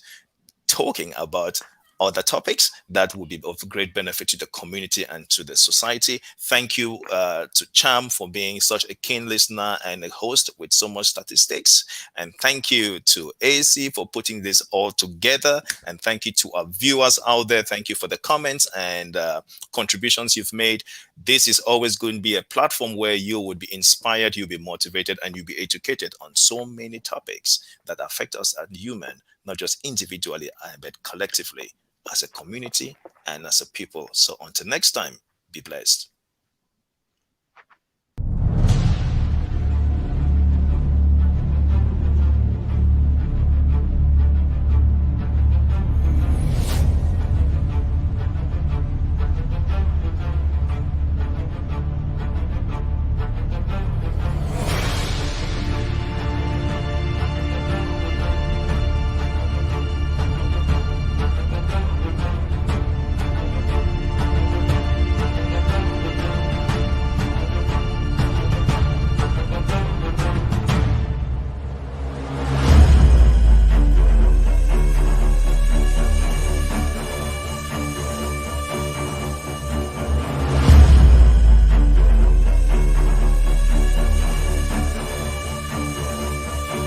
talking about other topics that will be of great benefit to the community and to the society. Thank you to Cham for being such a keen listener and a host with so much statistics. And thank you to AC for putting this all together. And thank you to our viewers out there. Thank you for the comments and contributions you've made. This is always going to be a platform where you would be inspired, you'll be motivated, and you'll be educated on so many topics that affect us as human, not just individually, but collectively as a community and as a people. So until next time, be blessed.